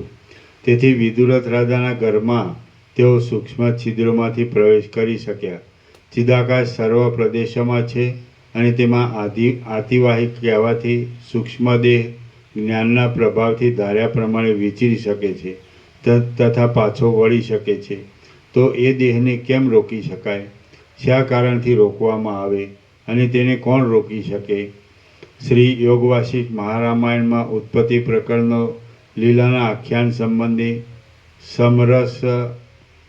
તેથી વિદુરથ રાજાના ઘરમાં તેઓ સૂક્ષ્મ છિદ્રોમાંથી પ્રવેશ કરી શક્યા. ચિદાકાશ સર્વ પ્રદેશોમાં છે અને તેમાં આતિવાહિક કહેવાથી સૂક્ષ્મ દેહ જ્ઞાનના પ્રભાવથી ધાર્યા પ્રમાણે વિચરી શકે છે તથા પાછો વળી શકે છે. તો એ દેહને કેમ રોકી શકાય? શા કારણથી રોકવામાં આવે અને તેને કોણ રોકી શકે? શ્રી યોગવાસિષ્ઠ મહારામાયણમાં ઉત્પત્તિ પ્રકરણનો લીલાના આખ્યાન સંબંધી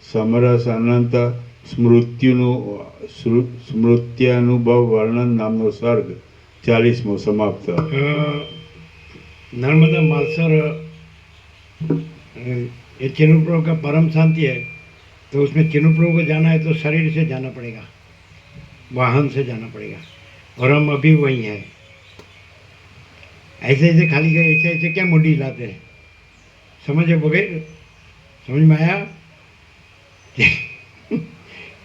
સમરસ અનંત સ્મૃત્યાનુભવ વર્ણન નામનો સર્ગ 40મો સમાપ્ત. नर्मदा मालसर ये चिन्नू प्रभु का परम शांति है, तो उसमें चिन्नू प्रभु को जाना है तो शरीर से जाना पड़ेगा, वाहन से जाना पड़ेगा, और हम अभी वही हैं। ऐसे ऐसे खाली गए, ऐसे ऐसे क्या मुंडी हिलाते हैं? समझे बगैर? समझ में आया?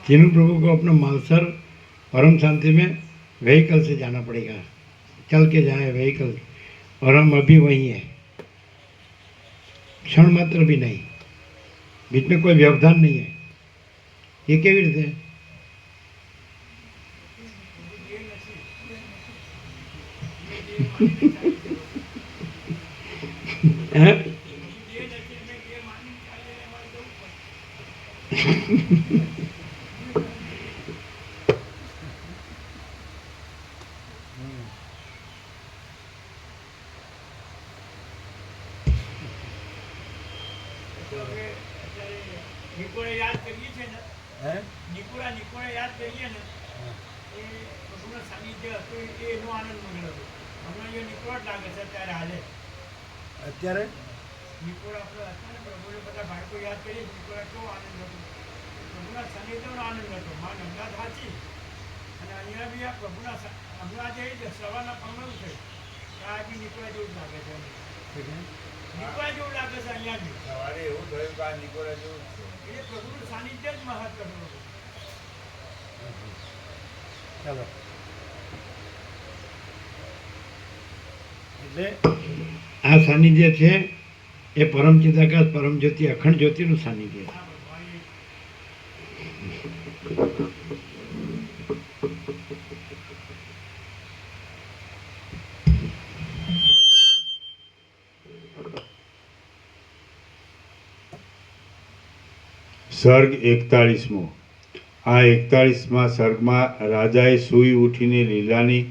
चिन्नू प्रभु को अपना मालसर परम शांति में व्हीकल से जाना पड़ेगा, चल के जाए व्हीकल, और हम अभी वही हैं, क्षण मात्र भी नहीं, बीच में कोई व्यवधान नहीं है। ये केवी रीते? નિકોળે યાદ કરીએ છીએ ને, નિકોળે યાદ કરીએ ને, એ પ્રભુનો સાનિધ્ય હતું, એનો આનંદ મળ્યો હતો. હમણાં એ નિકોળ જ લાગે છે અત્યારે હાલે. અત્યારે નિકોળ આપણે હતા ને, પ્રભુને બધા બાળકો યાદ કરીએ, નિકોળ કેવો આનંદ હતો, પ્રભુના સાનિધ્યનો આનંદ હતો. માં નંદા સાચી અને અહીંયા બી આ પ્રભુના હમણાં જે સવારના પંગળું છે, આ બી નિકોળા જેવું જ લાગે છે. નિકોળા જેવું લાગે છે અહીંયા બી. સવારે એવું થયું કે આ નિકોળા જેવું છે. એ પ્રભુનું સાનિધ્ય જ મહત્વનું હતું. ચાલો, એટલે આ સાનિધ્ય છે એ પરમ ચિદાકાશ પરમ જ્યોતિ અખંડ જ્યોતિનું સાનિધ્ય છે. સર્ગ 41મો. આ 41મા સર્ગમાં રાજાએ સૂઈ ઉઠીને લીલાની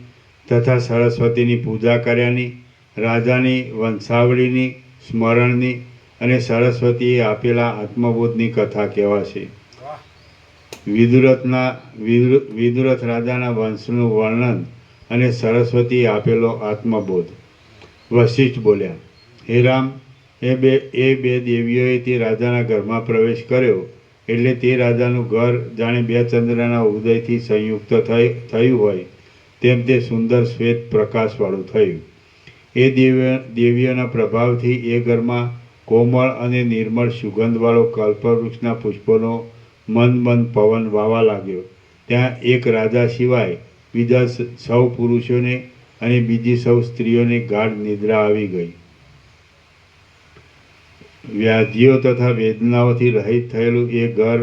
તથા સરસ્વતીની પૂજા કર્યાની, રાજાની વંશાવળીની સ્મરણની અને સરસ્વતીએ આપેલા આત્મબોધની કથા કહેવાશે. વિદુરથ રાજાના વંશનું વર્ણન અને સરસ્વતીએ આપેલો આત્મબોધ. વશિષ્ઠ બોલ્યા, હે રામ, એ બે દેવીઓએ તે રાજાના ઘરમાં પ્રવેશ કર્યો એટલે તે રાજાનું ઘર જાણે બે ચંદ્રના ઉદયથી સંયુક્ત થયું હોય તેમ તે સુંદર શ્વેત પ્રકાશવાળું થયું. એ દેવીઓના પ્રભાવથી એ ઘરમાં કોમળ અને નિર્મળ સુગંધવાળો કલ્પવૃક્ષના પુષ્પોનો મંદ પવન વાવા લાગ્યો. ત્યાં એક રાજા સિવાય બીજા સૌ પુરુષોને અને બીજી સૌ સ્ત્રીઓને ગાઢ નિદ્રા આવી ગઈ. વ્યાધિઓ તથા વેદનાઓથી રહિત થયેલું એ ઘર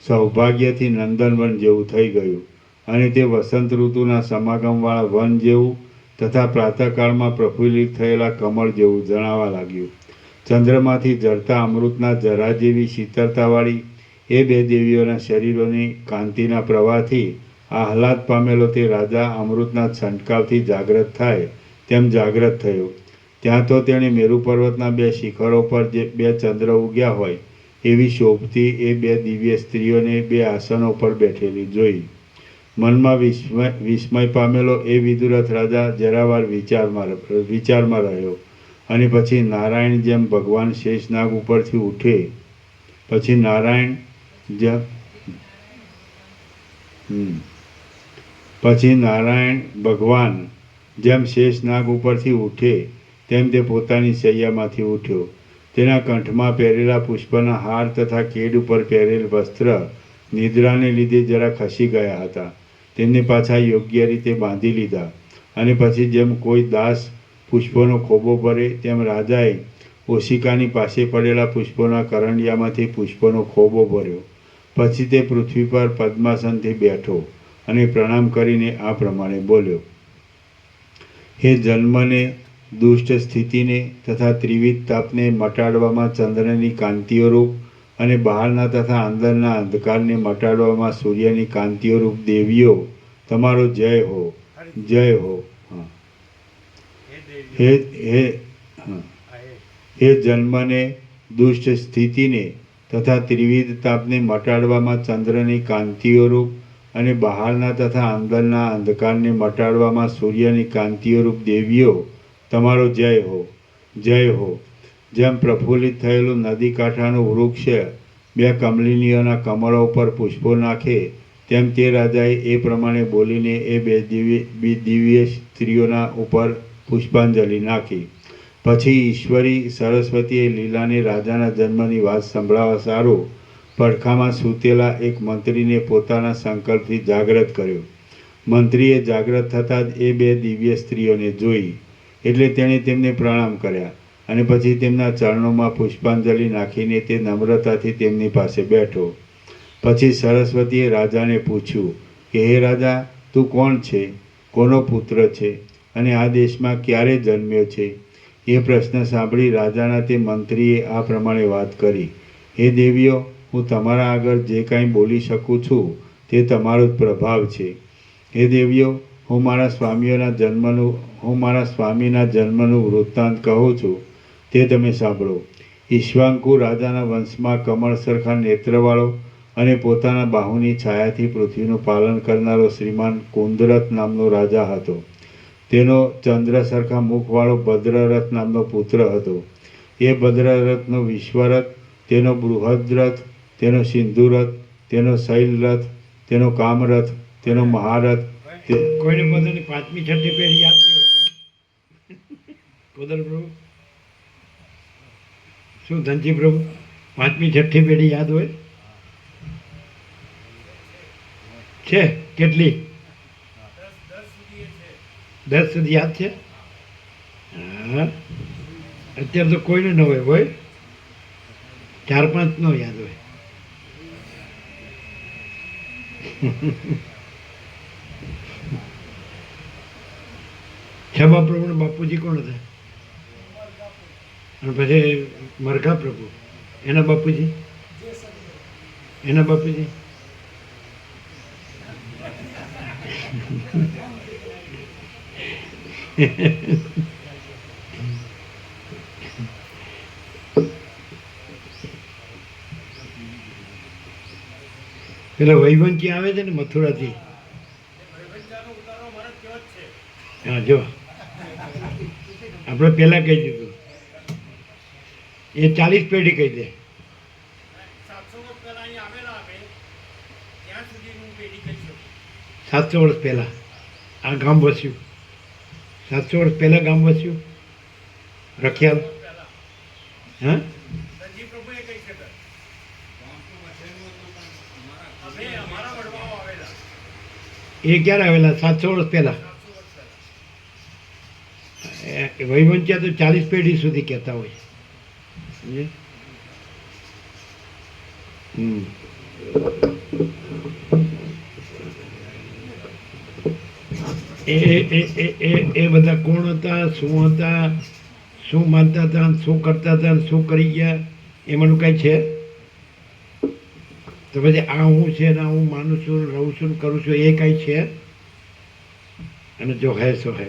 સૌભાગ્યથી નંદનવન જેવું થઈ ગયું. અને તે વસંત ઋતુના સમાગમવાળા વન જેવું તથા પ્રાતઃકાળમાં પ્રફુલ્લિત થયેલા કમળ જેવું જણાવા લાગ્યું. ચંદ્રમાંથી ઝરતા અમૃતના જરા જેવી શીતળતાવાળી એ બે દેવીઓના શરીરોની કાંતિના પ્રવાહથી આહલાદ પામેલો તે રાજા અમૃતના છંટકાવથી જાગ્રત થાય તેમ જાગ્રત થયો. ત્યાં તો તેણે મેરુ પર્વતના બે શિખરો પર જે બે ચંદ્ર ઉગ્યા હોય એવી શોભતી એ બે દિવ્ય સ્ત્રીઓને બે આસનો પર બેઠેલી જોઈ. મનમાં વિસ્મય પામેલો એ વિદુરથ રાજા જરાવાર વિચારમાં રહ્યો અને પછી નારાયણ જેમ ભગવાન શેષનાગ ઉપરથી ઉઠે પછી નારાયણ ભગવાન જેમ શેષનાગ ઉપરથી ઉઠે તેમ તે પોતાની શૈયામાંથી ઉઠ્યો. તેના કંઠમાં પહેરેલા પુષ્પના હાર તથા કેડ ઉપર પહેરેલ વસ્ત્ર નિદ્રાને લીધે જરા ખસી ગયા હતા. તેમને પાછા યોગ્ય રીતે બાંધી લીધા અને પછી જેમ કોઈ દાસ પુષ્પોનો ખોબો ભરે તેમ રાજાએ ઓશિકાની પાસે પડેલા પુષ્પોના કરંડિયામાંથી પુષ્પોનો ખોબો ભર્યો. પછી તે પૃથ્વી પર પદ્માસનથી બેઠો અને પ્રણામ કરીને આ પ્રમાણે બોલ્યો: હે જન્મને, દુષ્ટ સ્થિતિને તથા ત્રિવિધ તાપને મટાડવામાં ચંદ્રની કાંતિઓરૂપ અને બહારના તથા અંદરના અંધકારને મટાડવામાં સૂર્યની કાંતિઓરૂપ દેવીઓ, તમારો જય હો, જય હો. હે જન્મને, દુષ્ટ સ્થિતિને તથા ત્રિવિધ તાપને મટાડવામાં ચંદ્રની કાંતિઓરૂપ અને બહારના તથા અંદરના અંધકારને મટાડવામાં સૂર્યની કાંતિઓરૂપ દેવીઓ, તમારો જય હો, જય હો. જેમ પ્રફુલ્લિત થયેલું નદી કાંઠાનું વૃક્ષ બે કમલિનીઓના કમળો ઉપર પુષ્પો નાખે તેમ તે રાજાએ એ પ્રમાણે બોલીને એ બે દિવ્ય સ્ત્રીઓના ઉપર પુષ્પાંજલિ નાખી. પછી ઈશ્વરી સરસ્વતીએ લીલાને રાજાના જન્મની વાત સંભળાવવા સારું પડખામાં સૂતેલા એક મંત્રીને પોતાના સંકલ્પથી જાગ્રત કર્યો. મંત્રીએ જાગ્રત થતાં જ એ બે દિવ્ય સ્ત્રીઓને જોઈ એટલે તેણે તેમને પ્રણામ કર્યા અને પછી તેમના ચરણોમાં પુષ્પાંજલિ નાખીને તે નમ્રતાથી તેમની પાસે બેઠો. પછી સરસ્વતીએ રાજાને પૂછ્યું કે હે રાજા, તું કોણ છે, કોનો પુત્ર છે અને આ દેશમાં ક્યારે જન્મ્યો છે? એ પ્રશ્ન સાંભળી રાજાના તે મંત્રીએ આ પ્રમાણે વાત કરી: હે દેવીઓ, હું તમારા આગળ જે કાંઈ બોલી શકું છું તે તમારો જ પ્રભાવ છે. હે દેવીઓ, હું મારા સ્વામીના જન્મનું વૃત્તાંત કહું છું, તે તમે સાંભળો. ઈક્ષ્વાકુ રાજાના વંશમાં કમળ સરખા નેત્રવાળો અને પોતાના બાહુની છાયાથી પૃથ્વીનું પાલન કરનારો શ્રીમાન કુંદરથ નામનો રાજા હતો. તેનો ચંદ્ર સરખા મુખવાળો ભદ્રરથ નામનો પુત્ર હતો. એ ભદ્રરથનો વિશ્વરથ, તેનો બૃહદ્રથ, તેનો સિંધુરથ, તેનો શૈલરથ, તેનો કામરથ, તેનો મહારથ. કોઈને પોતાની પાંચમી છઠ્ઠી પેઢી યાદ નહીં હોય કેમ? કોદર પ્રભુ શું ધનજી પ્રભુ પાંચમી છઠ્ઠી પેઢી યાદ હોય છે? કેટલી? 10 સુધી યાદ છે? હા, અત્યારે તો કોઈને ન હોય 4-5 નો યાદ હોય. છબા પ્રભુ બાપુજી કોણ હતા? અને પછી મરઘા પ્રભુ, એના બાપુજી પેલા વૈવંચી આવે છે ને મથુરાથી. હા, જો આપણે પહેલા કહી દીધું, એ 40 પેઢી કહી દે. 700 વર્ષ પહેલા આ ગામ વસ્યું. 700 વર્ષ પહેલા ગામ વસ્યું રખિયાલ. હા, એ ક્યારે આવેલા? 700 વર્ષ પહેલા. વૈવંચ્યા તો 40 પેઢી સુધી કહેતા હોય. એ બધા કોણ હતા, શું માનતા હતા, શું કરતા હતા, શું કરી ગયા, એમાંનું કાંઈ છે? તો પછી આ હું છે ને હું માનું છું, રહું છું, કરું છું, એ કાંઈ છે? અને જો હે સો હે.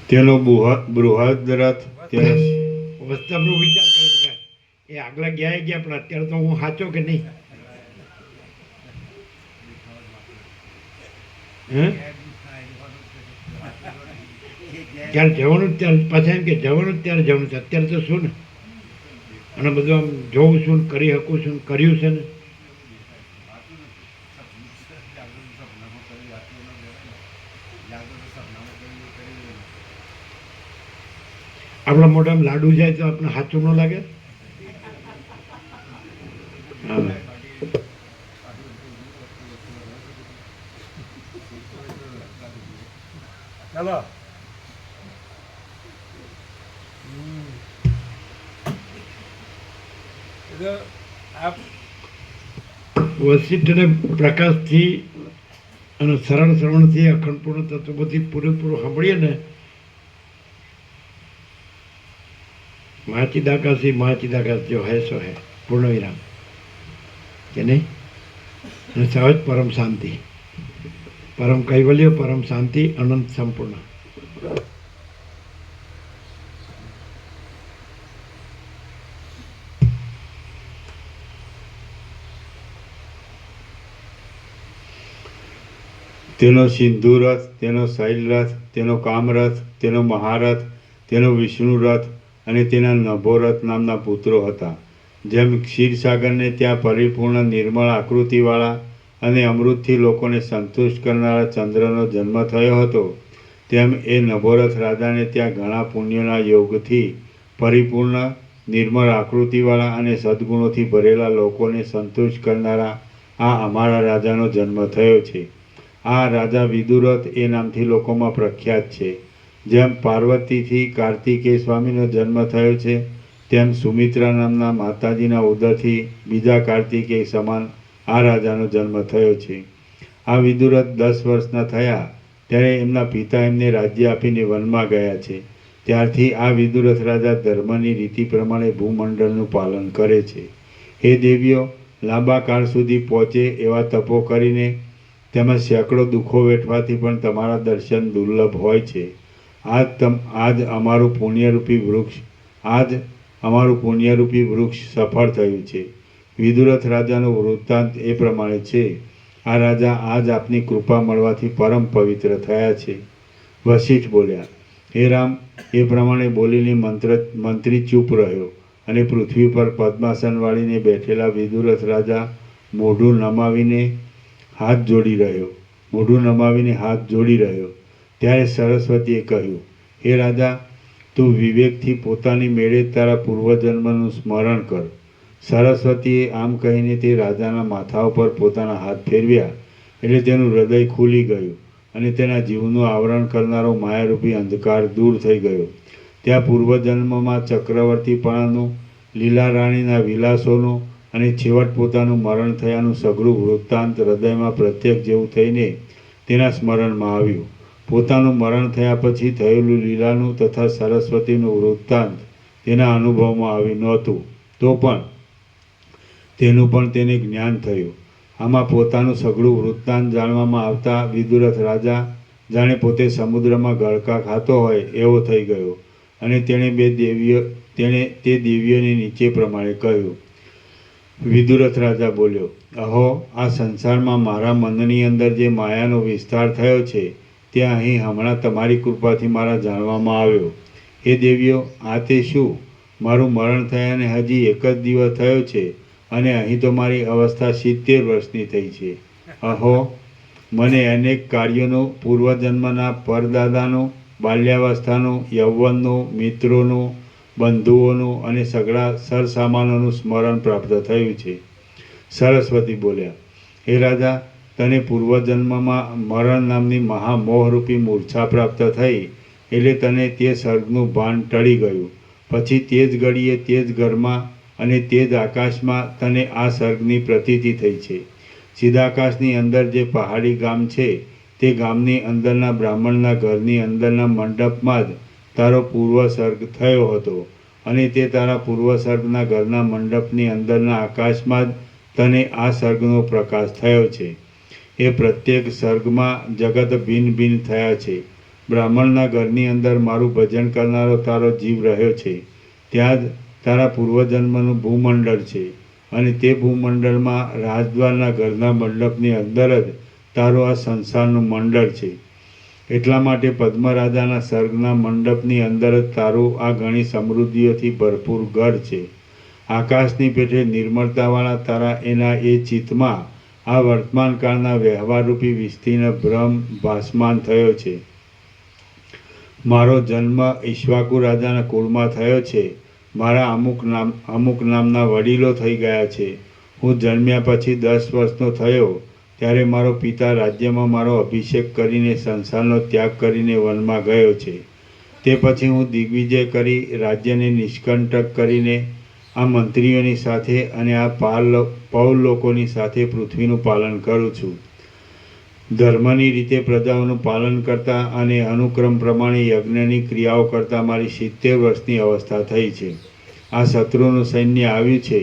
તેનો બૃહદ રથ વસ્તવનો વિચાર કરે છે કે એ આગલા ગયા પણ અત્યારે તો હું સાચો કે નહીં? હે? ત્યારે જવાનું ત્યારે પાછા એમ કે જવાનું ત્યારે જવાનું છે, અત્યારે તો શું ને, અને બધું આમ જોઉં છું ને કરી શકું છું ને કર્યું છે ને. આપણા મોઢામાં લાડુ જાય તો આપણે સાચું ન લાગે? હા. ચાલો. વશિષ્ઠને પ્રકાશથી અને સરળ શ્રવણથી અખંડ પૂર્ણ તત્વોથી પૂરેપૂરું સાંભળીએ ને, મહાચિદાકાશ જો હે સો હે, પૂર્ણ વિરામ કે નહીં? અને સહજ પરમ શાંતિ, પરમ કૈવલ્ય, પરમ શાંતિ, અનંત સંપૂર્ણ. તેનો સિંધુ રથ, તેનો શૈલ રથ, તેનો કામરથ, તેનો મહારથ, તેનો વિષ્ણુ રથ અને તેના નભોરથ નામના પુત્રો હતા. જેમ ક્ષીરસાગરને ત્યાં પરિપૂર્ણ નિર્મળ આકૃતિવાળા અને અમૃતથી લોકોને સંતુષ્ટ કરનારા ચંદ્રનો જન્મ થયો હતો, તેમ એ નભોરથ રાજાને ત્યાં ઘણા પુણ્યોના યોગથી પરિપૂર્ણ નિર્મળ આકૃતિવાળા અને સદ્ગુણોથી ભરેલા લોકોને સંતુષ્ટ કરનારા આ અમારા રાજાનો જન્મ થયો છે. આ રાજા વિદુરથ એ નામથી લોકોમાં પ્રખ્યાત છે. જેમ પાર્વતીથી કાર્તિકેય સ્વામીનો જન્મ થયો છે, તેમ સુમિત્રા નામના માતાજીના ઉદરથી બીજા કાર્તિકેય સમાન આ રાજાનો જન્મ થયો છે. આ વિદુરથ 10 વર્ષના થયા ત્યારે એમના પિતા એમને રાજ્ય આપીને વનમાં ગયા છે. ત્યારથી આ વિદુરથ રાજા ધર્મની રીતિ પ્રમાણે ભૂમંડળનું પાલન કરે છે. હે દેવીઓ, લાંબા કાળ સુધી પહોંચે એવા તપો કરીને તેમજ સેંકડો દુઃખો વેઠવાથી પણ તમારા દર્શન દુર્લભ હોય છે. આજ અમારું પુણ્યરૂપી વૃક્ષ સફળ થયું છે. વિદુરથ રાજાનો વૃત્તાંત એ પ્રમાણે છે. આ રાજા આજ આપની કૃપા મળવાથી પરમ પવિત્ર થયા છે. વશિષ્ઠ બોલ્યા, હે રામ, એ પ્રમાણે બોલીને મંત્રી ચૂપ રહ્યો અને પૃથ્વી પર પદ્માસન વાળીને બેઠેલા વિદુરથ રાજા મોઢું નમાવીને હાથ જોડી રહ્યો. ત્યારે સરસ્વતીએ કહ્યું, હે રાજા, તું વિવેકથી પોતાની મેળે તારા પૂર્વજન્મનું સ્મરણ કર. સરસ્વતીએ આમ કહીને તે રાજાના માથા ઉપર પોતાના હાથ ફેરવ્યા એટલે તેનું હૃદય ખુલી ગયું અને તેના જીવનું આવરણ કરનારો માયારૂપી અંધકાર દૂર થઈ ગયો. ત્યાં પૂર્વજન્મમાં ચક્રવર્તીપણાનું, લીલા રાણીના વિલાસોનું અને છેવટ પોતાનું મરણ થયાનું સઘળું વૃત્તાંત હૃદયમાં પ્રત્યક્ષ જેવું થઈને તેના સ્મરણમાં આવ્યું. પોતાનું મરણ થયા પછી થયેલું લીલાનું તથા સરસ્વતીનું વૃત્તાંત તેના અનુભવમાં આવ્યું નહોતું, તો પણ તેનું પણ તેને જ્ઞાન થયું. આમાં પોતાનું સઘળું વૃત્તાંત જાણવામાં આવતા વિદુરથ રાજા જાણે પોતે સમુદ્રમાં ગળકા ખાતો હોય એવો થઈ ગયો અને તેણે તે દેવીઓને નીચે પ્રમાણે કહ્યું. વિદુરથ રાજા બોલ્યો, અહો, આ સંસારમાં મારા મનની અંદર જે માયાનો વિસ્તાર થયો છે તે અહીં હમણાં તમારી કૃપાથી મારા જાણવામાં આવ્યો. હે દેવીઓ, આ તે શું? મારું મરણ થયાને હજી એક જ દિવસ થયો છે અને અહીં તો મારી અવસ્થા 70 વર્ષની થઈ છે. અહો, મને અનેક કાર્યોનું, પૂર્વજન્મના પરદાદાનું, બાલ્યાવસ્થાનું, યૌવનનું, મિત્રોનું, બંધુઓનું અને સઘળા સરસામાનોનું સ્મરણ પ્રાપ્ત થયું છે. સરસ્વતી બોલ્યા, હે રાજા, તને પૂર્વજન્મમાં મરણ નામની મહામોહરૂપી મૂર્છા પ્રાપ્ત થઈ એટલે તને તે સર્ગનું ભાન ટળી ગયું. પછી તે જ ઘડીએ તે જ ઘરમાં અને તે જ આકાશમાં તને આ સર્ગની પ્રતીતિ થઈ છે. ચિદાકાશની અંદર જે પહાડી ગામ છે તે ગામની અંદરના બ્રાહ્મણના ઘરની અંદરના મંડપમાં જ તારો પૂર્વ સર્ગ થયો હતો અને તે તારા પૂર્વ સર્ગના ઘરના મંડપની અંદરના આકાશમાં જ તને આ સર્ગનો પ્રકાશ થયો છે. એ પ્રત્યેક સર્ગમાં જગત ભિન્ન ભિન્ન થયા છે. બ્રાહ્મણના ઘરની અંદર મારું ભજન કરનારો તારો જીવ રહ્યો છે. ત્યાં જ તારા પૂર્વજન્મનું ભૂમંડળ છે અને તે ભૂમંડળમાં રાજદ્વારના ઘરના મંડપની અંદર જ તારું આ સંસારનું મંડળ છે. એટલા માટે પદ્મરાજાના સર્ગના મંડપની અંદર જ તારું આ ઘણી સમૃદ્ધિઓથી ભરપૂર ઘર છે. આકાશની પેઠે નિર્મળતાવાળા તારા એના એ ચિત્તમાં આ વર્તમાન કાળના વ્યવહારરૂપી વિસ્તીર્ણ ભ્રમ ભાસમાન થયો છે. મારો જન્મ ઈક્ષ્વાકુ રાજાના કુળમાં થયો છે. મારા અમુક નામના વડીલો થઈ ગયા છે. હું જન્મ્યા પછી 10 વર્ષનો થયો ત્યારે મારો પિતા રાજ્યમાં મારો અભિષેક કરીને સંસારનો ત્યાગ કરીને વનમાં ગયો છે. તે પછી હું દિગ્વિજય કરી રાજ્યને નિષ્કંટક કરીને આ મંત્રીઓની સાથે અને આ પૌલ લોકોની સાથે પૃથ્વીનું પાલન કરું છું. ધર્મની રીતે પ્રજાઓનું પાલન કરતા અને અનુક્રમ પ્રમાણે યજ્ઞની ક્રિયાઓ કરતા મારી 70 વર્ષની અવસ્થા થઈ છે. આ શત્રુનું સૈન્ય આવ્યું છે,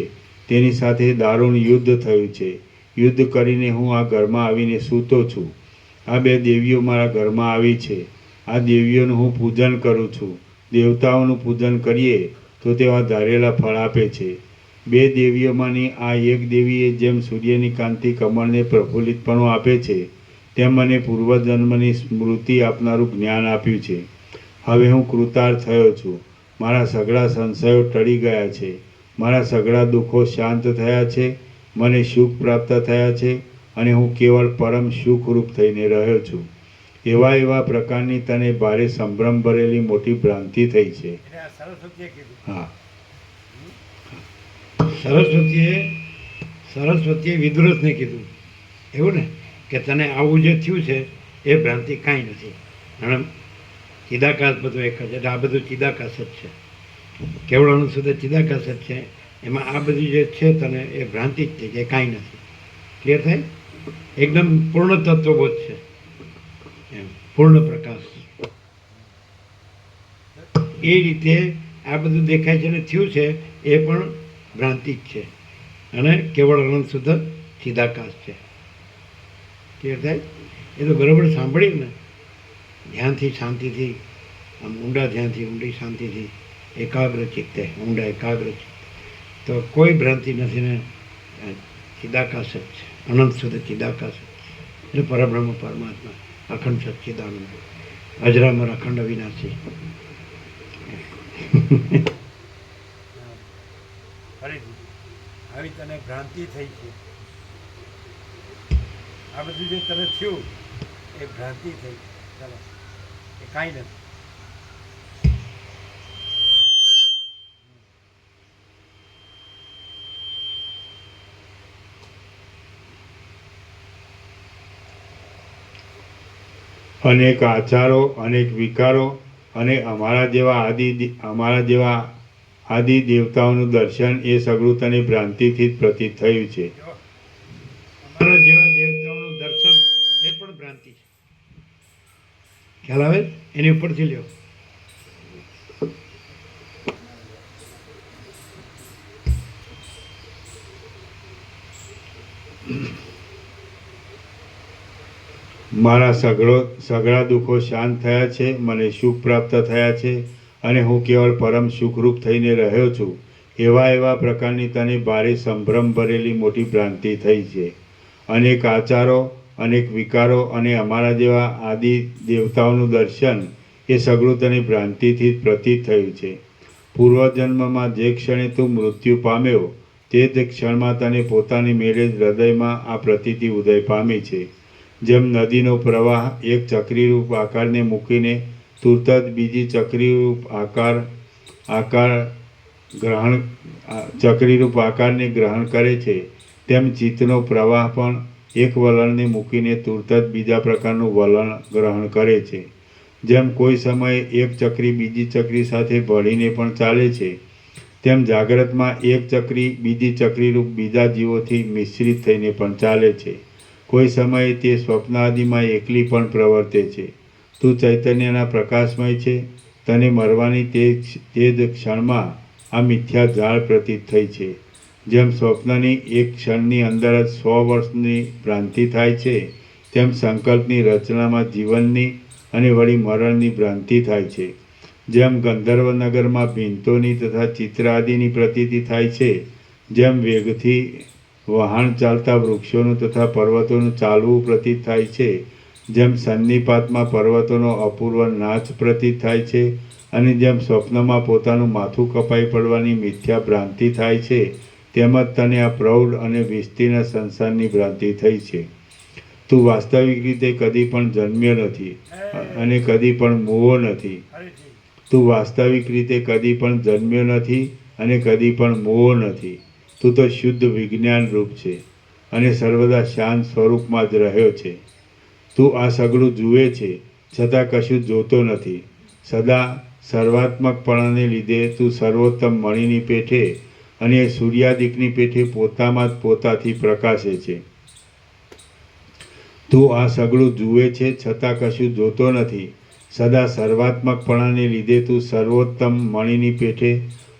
તેની સાથે દારૂણ યુદ્ધ થયું છે. યુદ્ધ કરીને હું આ ઘરમાં આવીને સૂતો છું. આ 2 દેવીઓ મારા ઘરમાં આવી છે. આ દેવીઓનું હું પૂજન કરું છું. દેવતાઓનું પૂજન કરીએ તો તેવા ધારેલા ફળ આપે છે. 2 દેવીઓમાંની આ એક દેવીએ જેમ સૂર્યની કાંતિ કમળને પ્રફુલ્લિતપણું આપે છે તેમ મને પૂર્વજન્મની સ્મૃતિ આપનારું જ્ઞાન આપ્યું છે. હવે હું કૃતાર્થ થયો છું. મારા સઘળા સંશયો ટળી ગયા છે. મારા સઘળા દુઃખો શાંત થયા છે. મને સુખ પ્રાપ્ત થયા છે અને હું કેવળ પરમ સુખરૂપ થઈને રહ્યો છું. એવા પ્રકારની તને ભારે સંભ્રમ ભરેલી મોટી ભ્રાંતિ થઈ છે. એટલે આ સરસ્વતીએ કીધું. હા, સરસ્વતીએ વિદુરથને કીધું એવું ને કે તને આવું જે થયું છે એ ભ્રાંતિ કાંઈ નથી. અને ચિદાકાશ બધું એક જ, એટલે આ બધું ચિદાકાશ જ છે. કેવળ સુધી ચિદાકાશ જ છે. એમાં આ બધી જે છે તને એ ભ્રાંતિ જ છે કે કાંઈ નથી. ક્લિયર થાય? એકદમ પૂર્ણ તત્વબોધ છે, એમ પૂર્ણ પ્રકાશ. એ રીતે આ બધું દેખાય છે અને થયું છે એ પણ ભ્રાંતિ જ છે અને કેવળ અનંત શુદ્ધ ચિદાકાશ છે. ક્લિયર થાય? એ તો બરાબર સાંભળ્યું ને, ધ્યાનથી શાંતિથી, આમ ઊંડા ધ્યાનથી ઊંડી શાંતિથી એકાગ્ર ચિત્તે, ઊંડા એકાગ્ર ચિત્તે, તો કોઈ ભ્રાંતિ નથી ને ચિદાકાશ જ છે, અનંત શુદ્ધ ચિદાકાશ જ છે. એટલે પરબ્રહ્મ પરમાત્મા અખંડ સચ્ચિદાનંદ અજરામર અખંડ અવિનાશી. ફરીથી આવી તને ભ્રાંતિ થઈ છે. આ બધું જે તને થયું એ ભ્રાંતિ થઈ. ચાલો, એ કાંઈ નથી. અનેક આચારો, અનેક વિકારો અને અમારા જેવા આદિ દેવતાઓનું દર્શન એ સગળું તને ભ્રાંતિથી જ પ્રતીત થયું છે. અમારા જેવા દેવતાઓનું દર્શન એ પણ ભ્રાંતિ છે. ખ્યાલ આવે? એની ઉપરથી લ્યો. મારા સઘળા દુઃખો શાંત થયા છે. મને સુખ પ્રાપ્ત થયા છે અને હું કેવળ પરમ સુખરૂપ થઈને રહ્યો છું. એવા પ્રકારની તને ભારે સંભ્રમ ભરેલી મોટી ભ્રાંતિ થઈ છે. અનેક આચારો, અનેક વિકારો અને અમારા જેવા આદિ દેવતાઓનું દર્શન એ સગળું તને ભ્રાંતિથી જ પ્રતીત થયું છે. પૂર્વજન્મમાં જે ક્ષણે તું મૃત્યુ પામ્યો તે જ ક્ષણમાં તને પોતાની મેળે જ હૃદયમાં આ પ્રતીતિ ઉદય પામી છે. જેમ નદીનો પ્રવાહ એક ચક્રીરૂપ આકારને મૂકીને તુરત જ બીજી ચક્રીરૂપ આકારને ગ્રહણ કરે છે, તેમ ચિત્તનો પ્રવાહ પણ એક વલણને મૂકીને તુરત જ બીજા પ્રકારનું વલણ ગ્રહણ કરે છે. જેમ કોઈ સમયે એક ચક્રી બીજી ચક્રી સાથે ભળીને પણ ચાલે છે, તેમ જાગ્રતમાં એક ચક્રી બીજી ચક્રીરૂપ બીજા જીવોથી મિશ્રિત થઈને પણ ચાલે છે. કોઈ સમયે તે સ્વપ્નાદિમાં એકલી પણ પ્રવર્તે છે. તું ચૈતન્યના પ્રકાશમય છે. તને મરવાની તે જ ક્ષણમાં આ મિથ્યા જાળ પ્રતીત થઈ છે. જેમ સ્વપ્નની એક ક્ષણની અંદર જ 100 વર્ષની ભ્રાંતિ થાય છે, તેમ સંકલ્પની રચનામાં જીવનની અને વળી મરણની ભ્રાંતિ થાય છે. જેમ ગંધર્વનગરમાં ભીંતોની તથા ચિત્ર આદિની પ્રતીતિ થાય છે, જેમ વેગથી વહાણ ચાલતા વૃક્ષોનું તથા પર્વતોનું ચાલવું પ્રતીત થાય છે, જેમ સન્નિપાતમાં પર્વતોનો અપૂર્વ નાચ પ્રતીત થાય છે, અને જેમ સ્વપ્નમાં પોતાનું માથું કપાઈ પડવાની મિથ્યા ભ્રાંતિ થાય છે, તેમજ તને આ પ્રૌઢ અને વિસ્તીર્ણ સંસારની ભ્રાંતિ થઈ છે. તું વાસ્તવિક રીતે કદી પણ જન્મ્યો નથી અને કદી પણ મૂવો નથી. તું વાસ્તવિક રીતે કદી પણ જન્મ્યો નથી અને કદી પણ મૂવો નથી. તું તો શુદ્ધ વિજ્ઞાન રૂપ છે અને સર્વદા શાંત સ્વરૂપમાં જ રહ્યો છે. તું આ સગળું જુએ છે, છતાં કશું જોતો નથી. સદા સર્વાત્મકપણાને લીધે તું સર્વોત્તમ મણિની પેઠે અને સૂર્યાદિકની પેઠે પોતામાં જ પોતાથી પ્રકાશે છે. તું આ સગળું જુએ છે, છતાં કશું જોતો નથી. સદા સર્વાત્મકપણાને લીધે તું સર્વોત્તમ મણિની પેઠે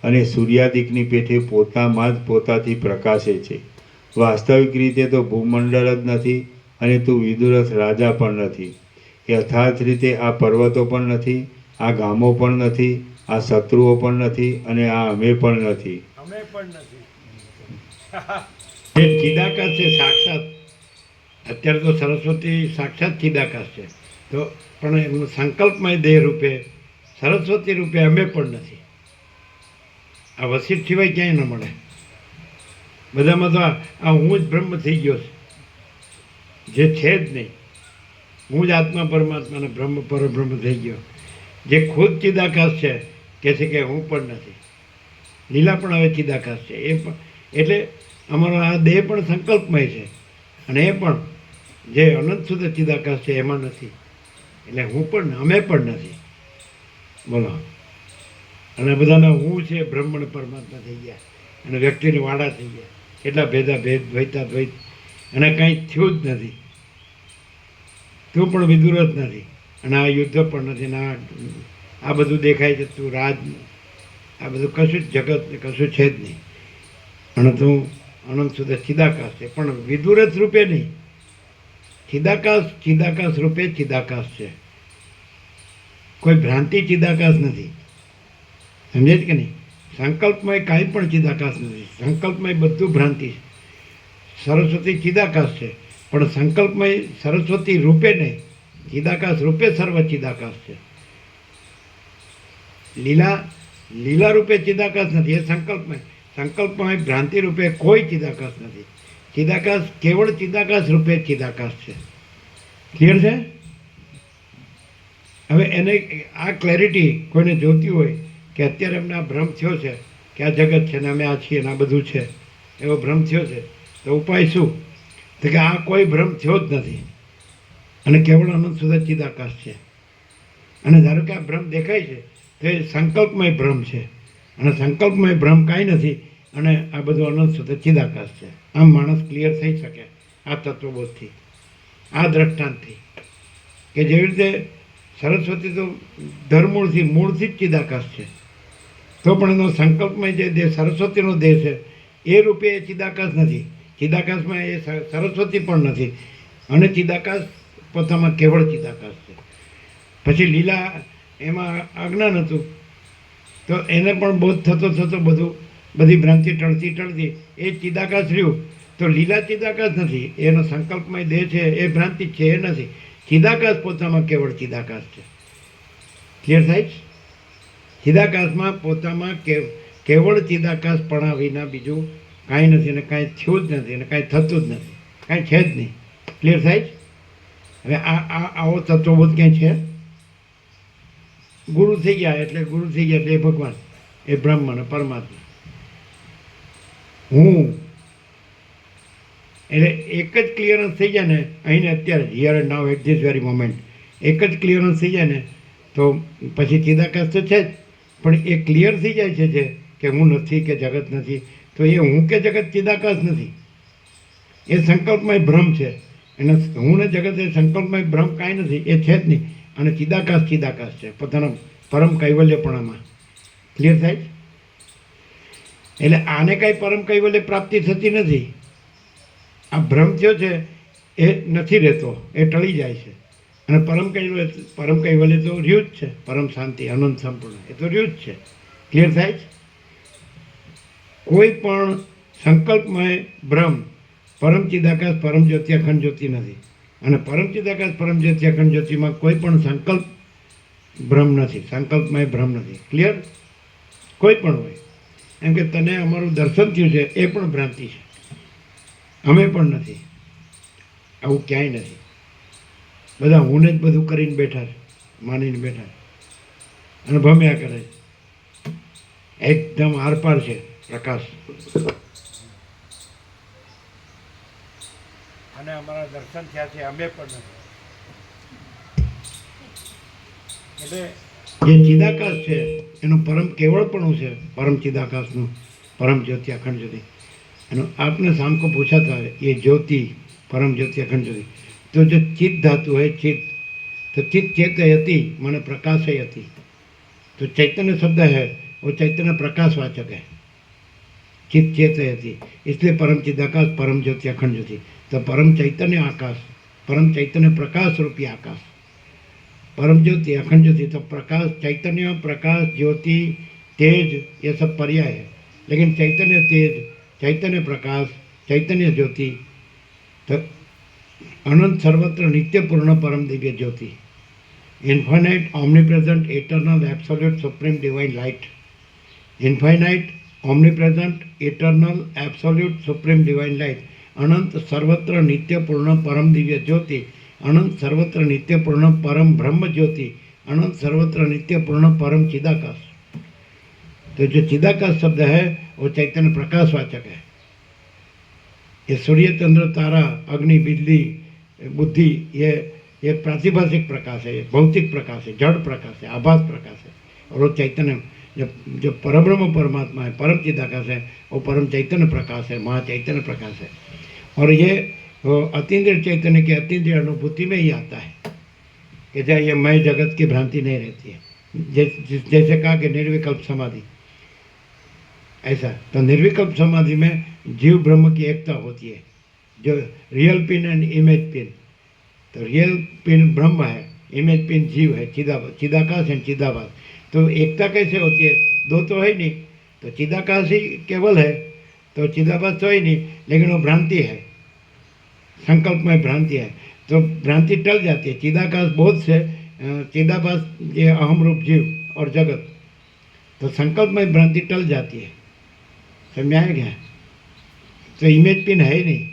અને સૂર્યાદિકની પેઠે પોતામાં જ પોતાથી પ્રકાશે છે. વાસ્તવિક રીતે તો ભૂમંડળ જ નથી અને તું વિદુરથ રાજા પણ નથી. યથાર્થ રીતે આ પર્વતો પણ નથી, આ ગામો પણ નથી, આ શત્રુઓ પણ નથી અને આ અમે પણ નથી. અમે પણ નથી. જે ચિદાકાશ છે સાક્ષાત, અત્યારે તો સરસ્વતી સાક્ષાત ચિદાકાશ છે, તો પણ એમનો સંકલ્પમય દેહ રૂપે સરસ્વતી રૂપે અમે પણ નથી. આ વસિષ્ઠ સિવાય ક્યાંય ન મળે. બધામાં તો આ હું જ બ્રહ્મ થઈ ગયો છે, જે છે જ નહીં. હું જ આત્મા પરમાત્મા અને બ્રહ્મ પરબ્રહ્મ થઈ ગયો. જે ખુદ ચિદાકાશ છે કહે છે કે હું પણ નથી. લીલા પણ હવે ચિદાકાશ છે. એ પણ એટલે અમારો આ દેહ પણ સંકલ્પમય છે અને એ પણ જે અનંત સુધી ચિદાકાશ છે એમાં નથી. એટલે હું પણ અમે પણ નથી. બોલો. અને બધાના હું છે બ્રહ્મણ પરમાત્મા થઈ ગયા અને વ્યક્તિને વાડા થઈ ગયા. કેટલા ભેદા ભેદ, દ્વૈતા દ્વૈત, અને કંઈ થયું જ નથી. તું પણ વિદુર જ નથી અને આ યુદ્ધ પણ નથી ને આ બધું દેખાય છે. તું રાજ, આ બધું કશું જ જગત કશું છે જ નહીં. અને તું અનંત સુધી ચિદાકાશ છે, પણ વિદુરથ રૂપે નહીં. ચિદાકાશ રૂપે ચિદાકાશ છે. કોઈ ભ્રાંતિ ચિદાકાશ નથી. સમજે છે કે નહીં? સંકલ્પમય કાંઈ પણ ચિદાકાશ નથી. સંકલ્પમય બધું ભ્રાંતિ છે. સરસ્વતી ચિદાકાશ છે, પણ સંકલ્પમય સરસ્વતી રૂપે નહીં, ચિદાકાશ રૂપે સર્વ ચિદાકાશ છે. લીલા રૂપે ચિદાકાશ નથી, એ સંકલ્પમય ભ્રાંતિ રૂપે કોઈ ચિદાકાશ નથી. ચિદાકાશ કેવળ ચિદાકાશ રૂપે ચિદાકાશ છે. ક્લિયર છે? હવે એને આ ક્લેરિટી કોઈને જોતી હોય કે અત્યારે એમને આ ભ્રમ થયો છે કે આ જગત છે ને અમે આ છીએ ને આ બધું છે, એવો ભ્રમ થયો છે, તો ઉપાય શું? તો કે આ કોઈ ભ્રમ થયો જ નથી અને કેવળ અનંત સુધી ચિદાકાશ છે. અને ધારો કે આ ભ્રમ દેખાય છે તો એ સંકલ્પમય ભ્રમ છે, અને સંકલ્પમય ભ્રમ કાંઈ નથી, અને આ બધું અનંત સુધી ચિદાકાશ છે. આમ માણસ ક્લિયર થઈ શકે આ તત્વબોધથી, આ દ્રષ્ટાંતથી, કે જેવી રીતે સરસ્વતી તો મૂળથી જ ચિદાકાશ છે, તો પણ એનો સંકલ્પમય જે દેહ સરસ્વતીનો દેહ છે એ રૂપે એ ચિદાકાશ નથી. ચિદાકાશમાં એ સરસ્વતી પણ નથી, અને ચિદાકાશ પોતામાં કેવળ ચિદાકાશ છે. પછી લીલા એમાં અજ્ઞાન હતું, તો એને પણ બોધ થતો બધી ભ્રાંતિ ટળતી એ ચિદાકાશ રહ્યું. તો લીલા ચિદાકાશ નથી, એનો સંકલ્પમય દેહ છે એ ભ્રાંતિ છે, એ નથી. ચિદાકાશ પોતામાં કેવળ ચિદાકાશ છે. ક્લિયર થાય છે? ચિદાકાશમાં પોતામાં કેવળ ચિદાકાશપણા વિના બીજું કાંઈ નથી, અને કાંઈ થયું જ નથી, અને કાંઈ થતું જ નથી, કાંઈ છે જ નહીં. ક્લિયર થાય છે? હવે આવો તત્વબોધ ક્યાંય છે? ગુરુ થઈ ગયા એટલે એ ભગવાન, એ બ્રહ્મ અને પરમાત્મા. હું એટલે એક જ ક્લિયરન્સ થઈ જાય ને, અહીંને અત્યારે here and now at this very moment એક જ ક્લિયરન્સ થઈ જાય ને, તો પછી ચિદાકાશ તો છે જ, પણ એ ક્લિયર થઈ જાય છે જે કે હું નથી કે જગત નથી, તો એ હું કે જગત ચિદાકાશ નથી, એ સંકલ્પમય ભ્રમ છે. એને હું ને જગત એ સંકલ્પમય ભ્રમ કાંઈ નથી, એ છે જ નહીં. અને ચિદાકાશ ચિદાકાશ છે પોતાના પરમ કૈવલ્યપણામાં. ક્લિયર થાય? એટલે આને કાંઈ પરમ કૈવલ્ય પ્રાપ્તિ થતી નથી. આ ભ્રમ થયો છે એ નથી રહેતો, એ ટળી જાય છે. અને પરમ કૈવલ્ય તો રહ્યું જ છે, પરમ શાંતિ અનંત સંપૂર્ણ એ તો રહ્યું જ છે. ક્લિયર થાય છે? કોઈ પણ સંકલ્પમય ભ્રમ પરમ ચિદાકાશ પરમ જ્યોતિ અખંડ જ્યોતિ નથી. અને પરમ ચિદાકાશ પરમ જ્યોતિ અખંડ જ્યોતિમાં કોઈ પણ સંકલ્પ ભ્રમ નથી, સંકલ્પમય ભ્રમ નથી. ક્લિયર? કોઈ પણ હોય. એમ કે તને અમારું દર્શન થયું છે એ પણ ભ્રાંતિ છે, અમે પણ નથી, આવું ક્યાંય નથી. બધા હું જ બધું કરીને બેઠા છે, માનીને બેઠા છે અને ભમ્યા કરે છે. એકદમ આરપાર છે પ્રકાશ. અને અમારા દર્શન થયા છે, અમે પણ નથી. એટલે જે ચિદાકાશ છે એનું પરમ કેવળપણું છે, પરમ ચિદાકાશનું, પરમ જ્યોતિ અખંડ જ્યોતિ. એનું आपने शाम को पूछा था ये ज्योति परम ज्योति अखंड ज्योति, तो जो चित धातु है चित, तो चित चेतयति माने प्रकाशयति, तो चैतन्य शब्द है वो चैतन्य प्रकाशवाचक है, चित चेतयति. इसलिए परम चिदाकाश परम ज्योति अखंड ज्योति. तो परम चैतन्य आकाश, परम चैतन्य प्रकाश रूपी आकाश, परम ज्योति अखंड ज्योति. तो प्रकाश, चैतन्य, प्रकाश, ज्योति, तेज, ये सब पर्याय है. लेकिन चैतन्य तेज, चैतन्य प्रकाश, चैतन्य ज्योति, तो अनंत सर्वत्र नित्य पूर्ण परम दिव्य ज्योति, infinite omnipresent eternal absolute supreme divine light, infinite omnipresent eternal absolute supreme divine light, अनंत सर्वत्र नित्य पूर्ण परम दिव्य ज्योति, अनंत सर्वत्र नित्य पूर्ण परम ब्रह्म ज्योति, अनंत सर्वत्र नित्य पूर्ण परम चिदाकाश. तो जो चिदाकाश शब्द है वो चैतन्य प्रकाशवाचक है. ये सूर्य चंद्र तारा अग्नि बिजली बुद्धि ये प्रातिभाषिक प्रकाश है, भौतिक प्रकाश है, जड़ प्रकाश है, आभास प्रकाश है. और वो चैतन्य जो परब्रह्म परमात्मा है, परम चिदाकाश है, वो परम चैतन्य प्रकाश है, महाचैतन्य प्रकाश है. और ये अतीन्द्रिय चैतन्य की अतीन्द्रिय अनुभूति में ही आता है कि जहाँ ये मैं जगत की भ्रांति नहीं रहती है. जैसे कहा कि निर्विकल्प समाधि, ऐसा. तो निर्विकल्प समाधि में जीव ब्रह्म की एकता होती है, जो real pin and image pin. तो रियल पिन ब्रह्म है, इमेज पिन जीव है, चिदाकाश एंड चिदाभास. तो एकता कैसे होती है? दो तो है नहीं, तो चिदाकाश ही केवल है, तो चिदाभास तो ही नहीं, लेकिन वो भ्रांति है, संकल्प में भ्रांति है. तो भ्रांति टल जाती है. चिदाकाश बोध से चिदाभास ये अहम रूप जीव और जगत, तो संकल्प में भ्रांति टल जाती है. समझाया गया? तो इमेज पिन है ही नहीं.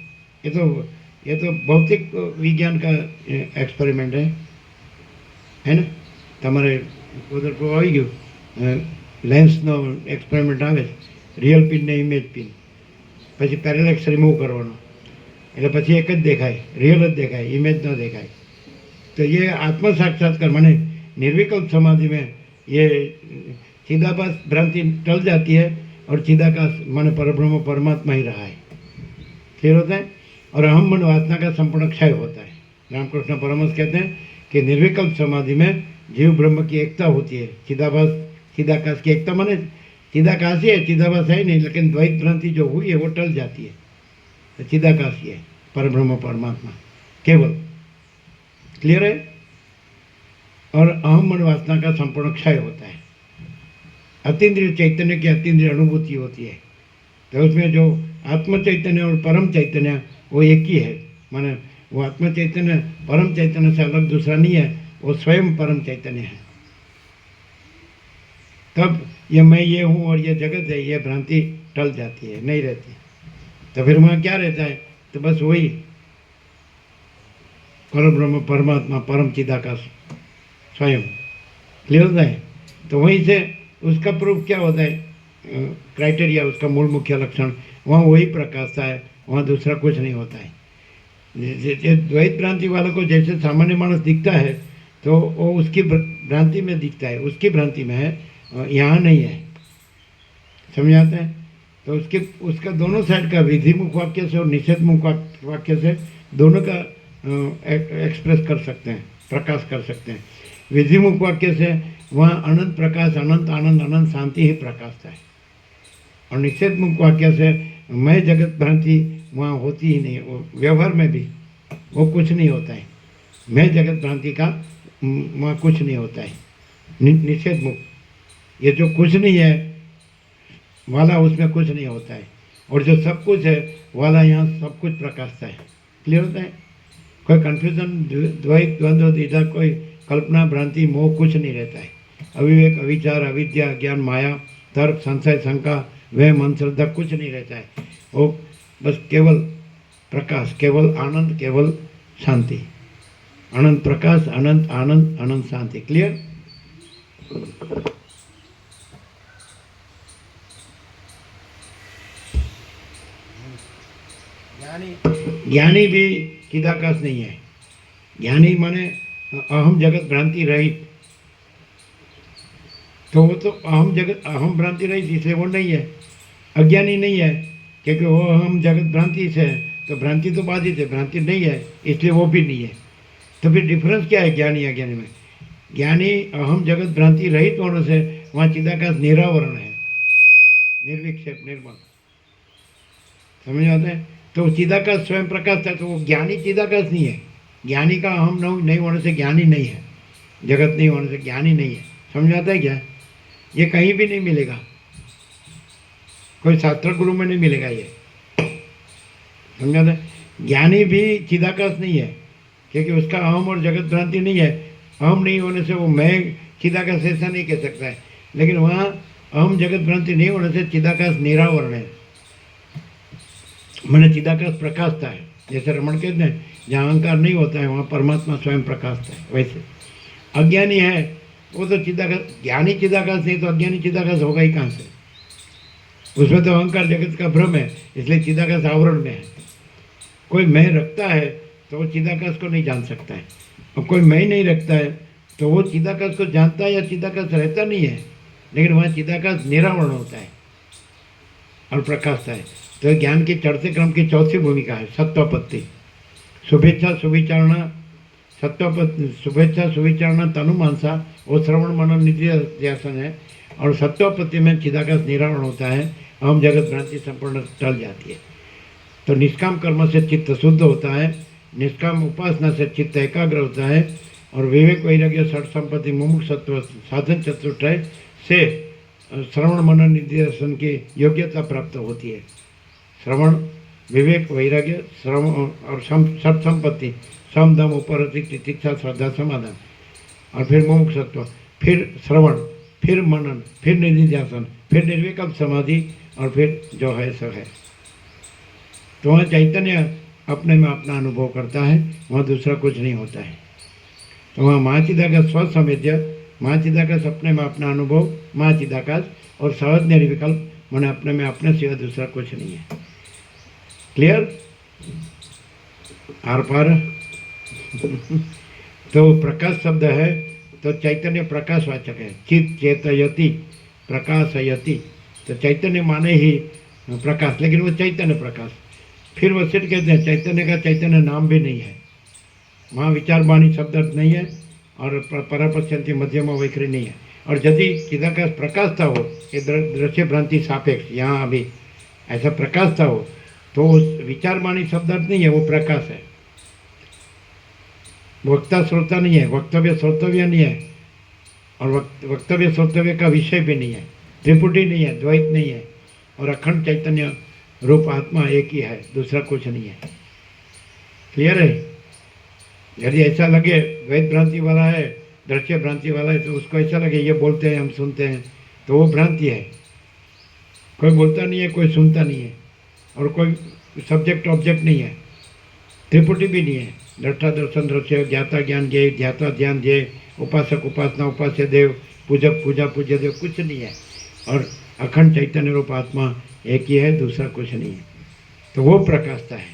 ये तो भौतिक विज्ञान का एक्सपेरिमेंट है ना. તમારે ઉધર પર આવી ગયું લેન્સનો એક્સપેરિમેન્ટ આવે, રિયલ પિન ને ઇમેજ પિન, પછી પેરેલેક્સ રિમૂવ કરવાનો, એટલે પછી એક જ દેખાય, રિયલ જ દેખાય, इमेज न देखाय. तो ये आत्म साक्षात्कार माने निर्विकल्प समाधि में ये चिदाभास भ्रांति टल जाती है और चिदाकाश माने परब्रह्म परमात्मा ही रहा है. क्लियर होता है? और अहम मन वासना का संपूर्ण क्षय होता है. रामकृष्ण परमहंस कहते हैं कि निर्विकल्प समाधि में जीव ब्रह्म की एकता होती है. चिदाभास चिदाकाश की एकता माने चिदाकाश ही है, चिदाभास है नहीं, लेकिन द्वैत भ्रांति जो हुई है वो टल जाती है. तो चिदाकाश ही है, परब्रह्म परमात्मा केवल. क्लियर है? और अहम मन वासना का संपूर्ण क्षय होता है. अतीन्द्रिय चैतन्य की अतीन्द्रिय अनुभूति होती है. तो उसमें जो आत्म चैतन्य और परम चैतन्य वो एक ही है. माने वो आत्म चैतन्य परम चैतन्य से अलग दूसरा नहीं है, वो स्वयं परम चैतन्य है. तब ये मैं ये हूँ और ये जगत है, ये भ्रांति टल जाती है, नहीं रहती. तो फिर वहाँ क्या रहता है? तो बस वही परब्रह्म परमात्मा परम चिदाकाश स्वयं. क्लियर होता है? तो वहीं से उसका प्रूफ क्या होता है? क्राइटेरिया, उसका मूल मुख्य लक्षण, वहाँ वही प्रकाशता है, वहाँ दूसरा कुछ नहीं होता है. द्वैत भ्रांति वालों को जैसे सामान्य मानस दिखता है तो वो उसकी भ्रांति में दिखता है, उसकी भ्रांति में है, यहाँ नहीं है। समझ आता है? तो उसके उसका दोनों साइड का विधिमुख वाक्य से और निषेधमुख वाक्य से दोनों का एक्सप्रेस कर सकते हैं, प्रकाश कर सकते हैं। विधिमुख वाक्य से वहाँ अनंत प्रकाश, अनंत आनंद, अनंत शांति ही प्रकाशता है। और निषेधमुख वाक्य से मैं जगत भ्रांति वहाँ होती ही नहीं, वो व्यवहार में भी वो कुछ नहीं होता है। मैं जगत भ्रांति का वहाँ कुछ नहीं होता है। निषेधमुख, ये जो कुछ नहीं है वाला, उसमें कुछ नहीं होता है, और जो सब कुछ है वाला यहाँ सब कुछ प्रकाशता है। क्लियर होता है? कोई कन्फ्यूजन, द्वैत, द्वंद्व, द्विधा, कोई कल्पना, भ्रांति, मोह कुछ नहीं रहता है। अविवेक, अविचार, अविद्या, ज्ञान, माया, तर्क, संशय, शंका, वह मन, श्रद्धा कुछ नहीं रहता है। वो बस केवल प्रकाश, केवल आनंद, केवल शांति। अनंत प्रकाश, अनंत आनंद, अनंत शांति। क्लियर? ज्ञानी भी चिदाकाश नहीं है। ज्ञानी माने अहम जगत भ्रांति रहित, तो वो तो अहम भ्रांति रहित, इसलिए वो नहीं है। अज्ञानी नहीं है, क्योंकि वो अहम जगत भ्रांति से है, तो भ्रांति तो बाधित है, भ्रांति नहीं है, इसलिए वो भी नहीं है। तो फिर डिफरेंस क्या है ज्ञानी अज्ञानी में? ज्ञानी अहम जगत भ्रांति रहित होने से वहाँ चिदाकाश निरावरण है, निर्विक्षेप, निर्मल। समझ आता है? तो चिदाकाश स्वयं प्रकाश था, तो वो ज्ञानी चिदाकाश नहीं है। ज्ञानी का अहम नहीं होने से ज्ञानी नहीं है, जगत नहीं होने से ज्ञानी नहीं है। समझ आता है क्या? ये कहीं भी नहीं मिलेगा, कोई शास्त्र गुरु में नहीं मिलेगा ये। समझ आता है? ज्ञानी भी चिदाकाश नहीं है, क्योंकि उसका अहम और जगत भ्रांति नहीं है। अहम नहीं होने से वो मैं चिदाकाश ऐसा नहीं कह सकता है, लेकिन वहाँ अहम जगत भ्रांति नहीं होने से चिदाकाश निरावरण है, मैंने चिदाकाश प्रकाशता है। जैसे रमण कहते हैं जहाँ अहंकार नहीं होता है वहाँ परमात्मा स्वयं प्रकाशता है, वैसे अज्ञानी है वो तो चिदाकाश, ज्ञानी चिदाकाश नहीं तो अज्ञानी चिदाकाश होगा ही कहाँ से? उसमें तो अहंकार जगत का भ्रम है, इसलिए चिदाकाश आवरण में है। कोई मैं रखता है तो वो चिदाकाश को नहीं जान सकता है, और कोई मैं नहीं रखता है तो वो चिदाकाश को जानता है या चिदाकाश रहता नहीं है, लेकिन वहाँ चिदाकाश निरावरण होता है और प्रकाशता है। तो ज्ञान के चढ़ते क्रम की चौथी भूमिका है सत्वपत्ति। शुभेच्छा सुविचारणा, शुभेच्छा सुविचारणा तनुमानसा, वो श्रवण मनन निधिध्यासन है। और सत्वपत्ति में चिदाकाश निरावरण होता है, अहम जगत भ्रांति संपूर्ण टल जाती है। तो निष्काम कर्म से चित्त शुद्ध होता है, निष्काम उपासना से चित्त एकाग्र होता है, और विवेक वैराग्य षट संपत्ति मुमुक्षुत्व साधन चतुष्टय से श्रवण मनन निधिध्यासन की योग्यता प्राप्त होती है। श्रवण, विवेक, वैराग्य, श्रवण और षट संपत्ति, सम दम उपरति तितिक्षा श्रद्धा समाधान, और फिर मुमुक्षुत्व, फिर श्रवण, फिर मनन, फिर निधिध्यासन, फिर निर्विकल्प समाधि, और फिर जो है सो है। तो वहाँ चैतन्य अपने में अपना अनुभव करता है, वहाँ दूसरा कुछ नहीं होता है। तो वहाँ महाचिदाकाश स्वसंवेद्य, महाचिदाकाश अपने में अपना अनुभव, महाचिदाकाश, और सहज निर्विकल्प मैंने अपने में अपने सिवा दूसरा कुछ नहीं है। क्लियर? आर पार? तो प्रकाश शब्द है तो चैतन्य प्रकाशवाचक है। चित चेतयति, प्रकाशयति, तो चैतन्य माने ही प्रकाश, लेकिन वो चैतन्य प्रकाश। फिर वो सिद्ध कहते हैं चैतन्य का चैतन्य नाम भी नहीं है, वहाँ विचार वाणी शब्द अर्थ नहीं है, और परापश्यंती मध्यम वैखरी नहीं है। और यदि चिदाकाश प्रकाशता हो, ये दृश्य भ्रांति सापेक्ष, यहाँ अभी ऐसा प्रकाशता हो, तो उस विचार वाणी शब्द अर्थ नहीं है, वो प्रकाश है। वक्ता श्रोता नहीं है, वक्तव्य श्रोतव्य नहीं है, और वक्तव्य श्रोतव्य का विषय भी नहीं है, त्रिपुटी नहीं है, द्वैत नहीं है, और अखंड चैतन्य रूप आत्मा एक ही है, दूसरा कुछ नहीं है। क्लियर है? यदि ऐसा लगे द्वैत भ्रांति वाला है, दृश्य भ्रांति वाला है, तो उसको ऐसा लगे ये बोलते हैं हम सुनते हैं, तो वो भ्रांति है। कोई बोलता नहीं है, कोई सुनता नहीं है, और कोई सब्जेक्ट ऑब्जेक्ट नहीं है, त्रिपुटी भी नहीं है। दृष्टा दर्शन दृश्य, ज्ञाता ज्ञान ज्ञेय, ध्याता ध्यान ध्येय, उपासक उपासना, उपास्य देव, पूजक पूजा पूज्य देव, कुछ नहीं है। और अखंड चैतन्य रूप आत्मा एक ही है, दूसरा कुछ नहीं है। तो वो प्रकाशता है।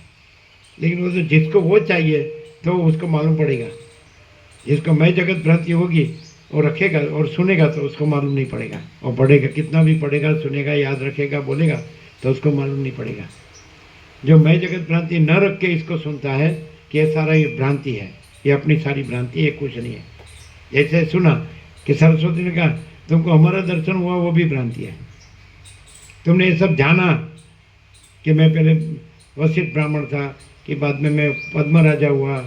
लेकिन वो तो जिसको वो चाहिए तो उसको मालूम पड़ेगा, जिसको मैं जगत भ्रांति होगी वो रखेगा और सुनेगा तो उसको मालूम नहीं पड़ेगा, और पढ़ेगा कितना भी पढ़ेगा, सुनेगा, याद रखेगा, बोलेगा तो उसको मालूम नहीं पड़ेगा। जो मैं जगत भ्रांति न रख के इसको सुनता है कि ये सारा ये भ्रांति है, ये अपनी सारी भ्रांति, ये कुछ नहीं है। जैसे सुना कि सरस्वती ने कहा तुमको हमारा दर्शन हुआ, वो भी भ्रांति है। तुमने ये सब जाना कि मैं पहले वशिष्ठ ब्राह्मण था, कि बाद में मैं पद्म राजा हुआ,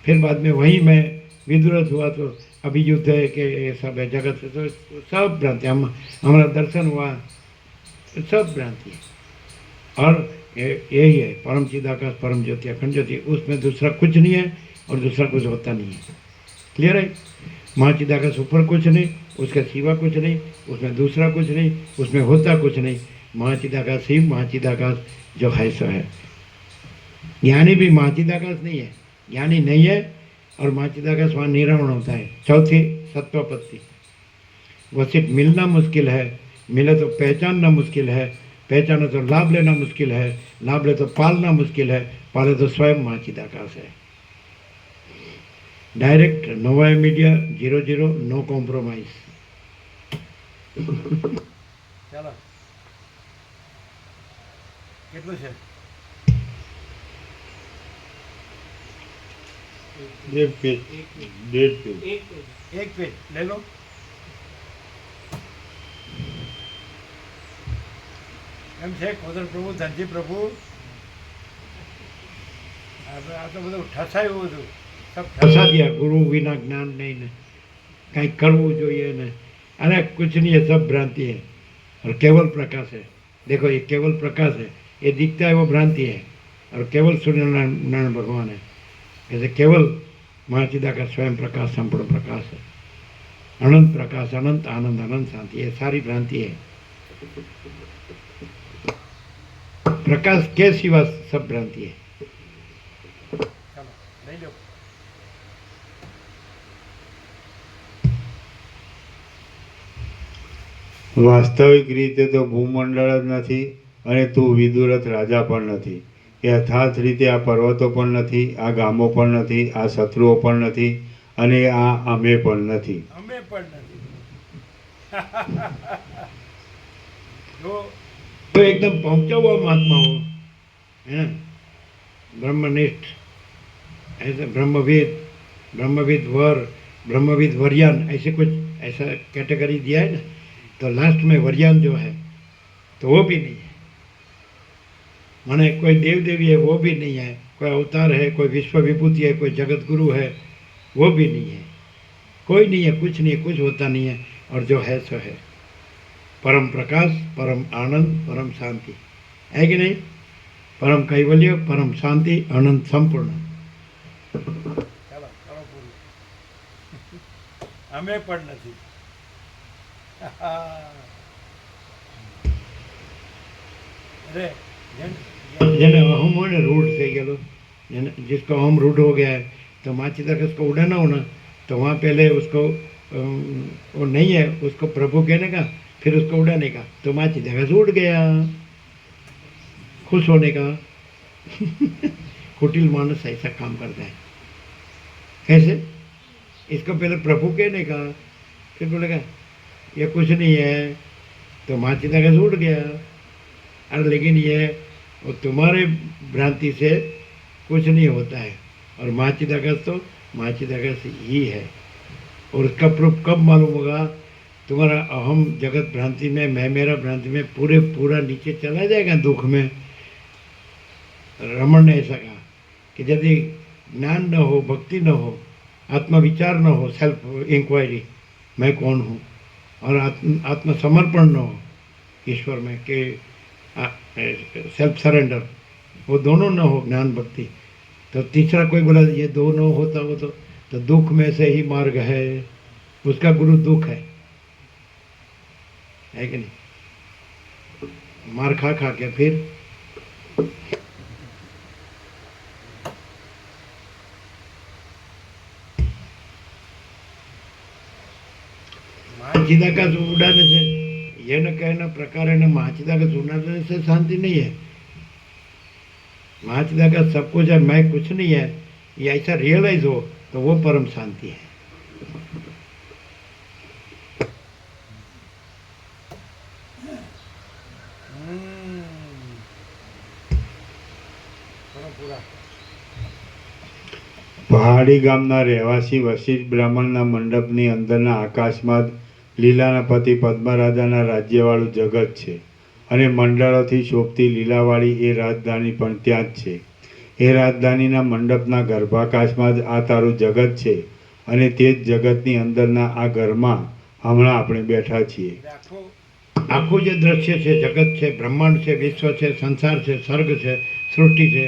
फिर बाद में वहीं मैं विदुरथ हुआ, तो अभी युद्ध है कि ये सब है जगत है, तो सब भ्रांति। हमारा दर्शन हुआ, तो सब भ्रांति है। और यही है परम चिदाकाश, परम ज्योति, अखंड ज्योति, उसमें दूसरा कुछ नहीं है और दूसरा कुछ होता नहीं है। क्लियर है? महाचिदाकाश ऊपर कुछ नहीं, उसके सिवा कुछ नहीं, उसमें दूसरा कुछ नहीं, उसमें होता कुछ नहीं। महाचिदाकाश ही महाचिदाकाश जो है सो है। ज्ञानी भी महाचिदाकाश नहीं है, ज्ञानी नहीं है, और महाचिदाकाश वहाँ निरावरण होता है। चौथी सत्वपत्ति। वशिष्ठ मिलना मुश्किल है, मिले तो पहचानना मुश्किल है, पहचाने तो लाभ लेना मुश्किल है, लाभ ले तो पालना मुश्किल है, पाले तो स्वयं महाचिदाकाश है। डायरेक्ट, नो वाय मीडिया, 0-0, नो कॉम्प्रोमाइज। ચાલો કેટલું છે? એક પેજ, ડેઢ પેજ. એક પેજ લઈ લો. એમ છે કોદર પ્રભુ, ધનજી પ્રભુ, આ તો બધું ઠસાયું બધું, सब ठसा दिया। गुरु बिना ज्ञान नहीं ने, कहीं करવું જોઈએ ने, अरे कुछ नहीं है, सब भ्रांति है और केवल प्रकाश है। देखो ये केवल प्रकाश है, ये दिखता है वो भ्रांति है, और केवल सूर्यनारायण भगवान है। ऐसे केवल महाचिदा का स्वयं प्रकाश संपूर्ण प्रकाश है, अनंत प्रकाश, अनंत आनंद, अनंत शांति, ये सारी भ्रांति है। प्रकाश के सिवा सब भ्रांति है। चलो ले लो। વાસ્તવિક રીતે તો ભૂમંડળ જ નથી અને તું વિદુરથ રાજા પણ નથી। યથાર્થ રીતે આ પર્વતો પણ નથી, આ ગામો પણ નથી, આ શત્રુઓ પણ નથી અને આ અમે પણ નથી। અમે પણ નથી। तो एकदम पहुंचा हुआ महात्मा हो, है ना, ब्रह्मनिष्ठ, ऐसे ब्रह्मविद, ब्रह्मविद वर, ब्रह्मविद वर्यान, ऐसे कुछ ऐसा कैटेगरी दिया है ना, तो लास्ट में वर्यान जो है तो वो भी नहीं है। माने कोई देव देवी है वो भी नहीं है, कोई अवतार है, कोई विश्व विभूति है, कोई जगत गुरु है वो भी नहीं है, कोई नहीं है, कुछ नहीं है, कुछ होता नहीं है, और जो है सो है परम प्रकाश, परम आनंद, परम शांति, है कि नहीं? परम कैवल्य, परम शांति, अनंत संपूर्ण। અમે પણ નથી। अरे જેને અહમ હોય ને, રૂઢ થઈ ગયેલો, जिसको अहम रूढ़ हो गया है, तो माची तक उसको उड़ाना हो ना, तो वहाँ पहले उसको वो नहीं है, उसको प्रभु कहने का, फिर उसको उड़ाने का, तो माची जगह से उड़ गया, खुश होने का। कुटिल मानस ऐसा काम करता है। कैसे? इसको पहले प्रभु कहने का, फिर बोलेगा ये कुछ नहीं है, तो माची जगह से उड़ गया। अरे लेकिन ये वो तुम्हारे भ्रांति से कुछ नहीं होता है, और माचिदागस तो माचिदागस ही है। और उसका प्रूफ कब मालूम होगा? तुम्हारा अहम जगत भ्रांति में, मैं मेरा भ्रांति में पूरा नीचे चला जाएगा दुख में। रमन ने ऐसा कहा कि यदि ज्ञान न हो, भक्ति न हो, आत्मविचार न हो, सेल्फ इंक्वायरी, मैं कौन हूँ, और आत्मसमर्पण न हो ईश्वर में, कि सेल्फ सरेंडर, वो दोनों न हो, ज्ञान भक्ति, तो तीसरा कोई बोला ये दोनों होता हो तो दुख में से ही मार्ग है, उसका गुरु दुख है कि नहीं? मार खा खा के फिर महाचिदाकाश उड़ाने से, ये न कहना प्रकार है, न महाचिदाकाश उड़ाने से शांति नहीं है। महाचिदाकाश सब कुछ है, मैं कुछ नहीं है, ये ऐसा रियलाइज हो तो वो परम शांति है। પહાડી ગામના રહેવાસી વશિષ્ઠ બ્રાહ્મણના મંડપની અંદરના આકાશમાં જ લીલાના પતિ પદ્મરાજાના રાજ્યવાળું જગત છે અને મંડળોથી શોભતી લીલાવાળી એ રાજધાની પણ ત્યાં જ છે. એ રાજધાનીના મંડપના ગર્ભાકાશમાં જ આ તારું જગત છે અને તે જ જગતની અંદરના આ ઘરમાં હમણાં આપણે બેઠા છીએ. આખું જે દ્રશ્ય છે, जगत છે, ब्रह्मांड છે, विश्व છે, संसार છે, स्वर्ग છે, सृष्टि છે,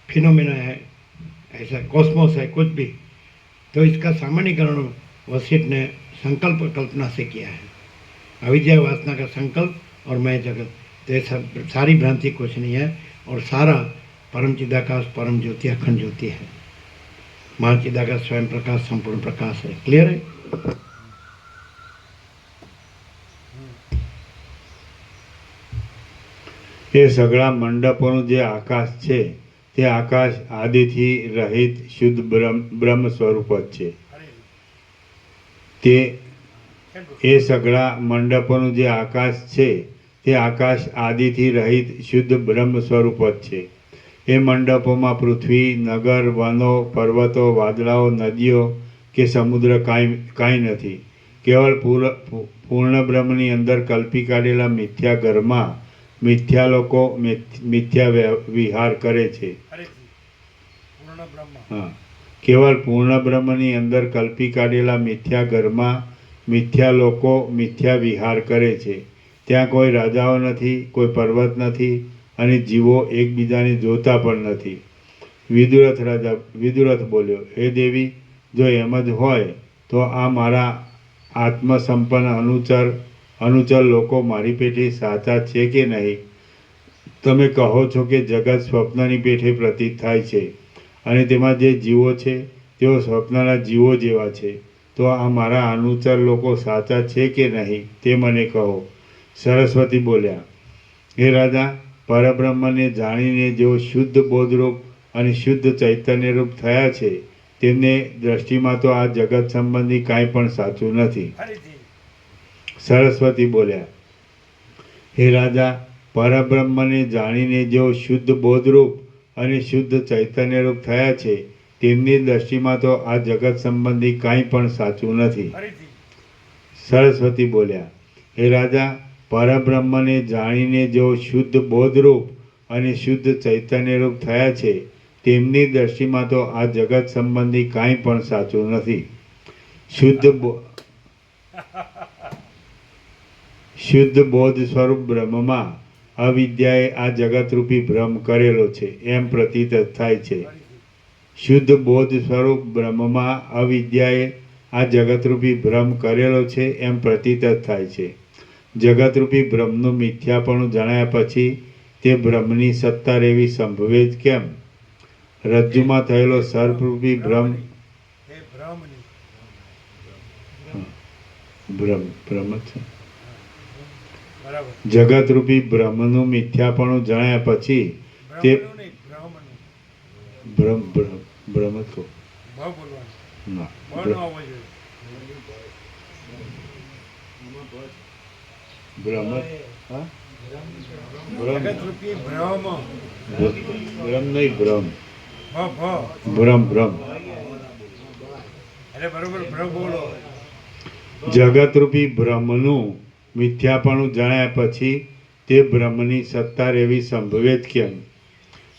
फिनोमिना है, ऐसा कॉस्मोस है, कुछ भी, तो इसका सामान्यकरण वशिष्ठ ने संकल्प कल्पना से किया है. अविद्या वासना का संकल्प और मैं जगत, तो ये सब सारी भ्रांति कुछ नहीं है और सारा परम चिदाकाश परम ज्योति अखंड ज्योति है. महाचिदाकाश स्वयं प्रकाश संपूर्ण प्रकाश है. क्लियर है? એ સગળા મંડપોનું જે આકાશ છે તે આકાશ આદિથી રહિત શુદ્ધ બ્રહ્મ સ્વરૂપ જ છે. તે એ સગળા મંડપોનું જે આકાશ છે તે આકાશ આદિથી રહિત શુદ્ધ બ્રહ્મ સ્વરૂપ જ છે. એ મંડપોમાં પૃથ્વી, નગર, વનો, પર્વતો, વાદળાઓ, નદીઓ કે સમુદ્ર કાંઈ નથી. કેવળ પૂર્ણ બ્રહ્મની અંદર કલ્પી કાઢેલા મિથ્યા ઘરમાં મિથ્યા લોકો મિથ્યા વિહાર કરે છે. હા, કેવળ પૂર્ણ બ્રહ્મની અંદર કલ્પી કાઢેલા મિથ્યા ઘરમાં મિથ્યા લોકો મિથ્યા વિહાર કરે છે. ત્યાં કોઈ રાજાઓ નથી, કોઈ પર્વત નથી અને જીવો એકબીજાને જોતા પણ નથી. વિદુરથ બોલ્યો, હે દેવી, જો એમ જ હોય તો આ મારા આત્મસંપન્ન અનુચર લોકો મારી પેઠે સાચા છે કે નહીં? તમે કહો છો કે જગત સ્વપ્નની પેઠે પ્રતીત થાય છે અને તેમાં જે જીવો છે તેઓ સ્વપ્નના જીવો જેવા છે. તો આ મારા અનુચર લોકો સાચા છે કે નહીં તે મને કહો. સરસ્વતી બોલ્યા, હે રાજા, પરબ્રહ્મને જાણીને જેઓ શુદ્ધ બોધરૂપ અને શુદ્ધ ચૈતન્યરૂપ થયા છે તેમને દ્રષ્ટિમાં તો આ જગત સંબંધી કાંઈ પણ સાચું નથી. સરસ્વતી બોલ્યા, હે રાજા, પરબ્રહ્મને જાણીને જેઓ શુદ્ધ બોધરૂપ અને શુદ્ધ ચૈતન્યરૂપ થયા છે તેમની દ્રષ્ટિમાં તો આ જગત સંબંધી કાંઈ પણ સાચું નથી. સરસ્વતી બોલ્યા, હે રાજા, પરબ્રહ્મને જાણીને જેઓ શુદ્ધ બોધરૂપ અને શુદ્ધ ચૈતન્યરૂપ થયા છે તેમની દ્રષ્ટિમાં તો આ જગત સંબંધી કાંઈ પણ સાચું નથી. શુદ્ધ બોધ સ્વરૂપ બ્રહ્મમાં અવિદ્યાએ આ જગતરૂપી ભ્રમ કરેલો છે એમ પ્રતીત થાય છે. શુદ્ધ બોધ સ્વરૂપ બ્રહ્મમાં અવિદ્યાએ આ જગતરૂપી ભ્રમ કરેલો છે એમ પ્રતીત થાય છે. જગતરૂપી બ્રહ્મનું મિથ્યાપણું જણાયા પછી તે બ્રહ્મની સત્તા રહેવી સંભવે જ કેમ? રજ્જુમાં થયેલો સર્પરૂપી ભ્રમ છે. જગતરૂપી બ્રહ્મનું મિથ્યાપણું જણાયા પછી તે બ્રહ્મ તો ના બ્રહ્મ નહીં ભ્રમ જગતરૂપી બ્રહ્મનું મિથ્યાપણું જણાયા પછી તે બ્રહ્મની સત્તા રહેવી સંભવે જ કેમ?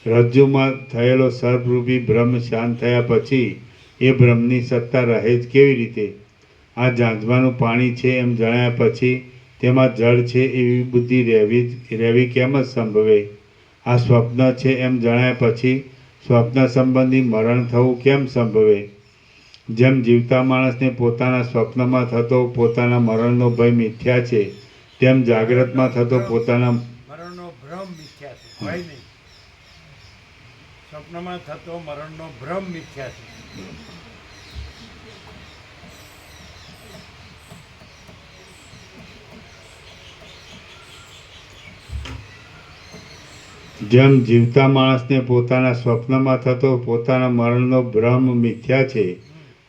રજ્જુમાં થયેલો સર્પરૂપી બ્રહ્મ શાંત થયા પછી એ બ્રહ્મની સત્તા રહે જ કેવી રીતે? આ ઝાંઝવાનું પાણી છે એમ જણાયા પછી તેમાં જળ છે એવી બુદ્ધિ રહેવી કેમ જ સંભવે? આ સ્વપ્ન છે એમ જણાયા પછી સ્વપ્ન સંબંધી મરણ થવું કેમ સંભવે? જેમ જીવતા માણસને પોતાના સ્વપ્નમાં થતો પોતાના મરણનો ભય મિથ્યા છે તેમ જાગ્રતમાં થતો પોતાના મરણનો ભ્રમ મિથ્યા છે, ભય નહીં. સ્વપ્નમાં થતો મરણનો ભ્રમ મિથ્યા છે. જેમ જીવતા માણસને પોતાના સ્વપ્નમાં થતો પોતાના મરણનો ભ્રમ મિથ્યા છે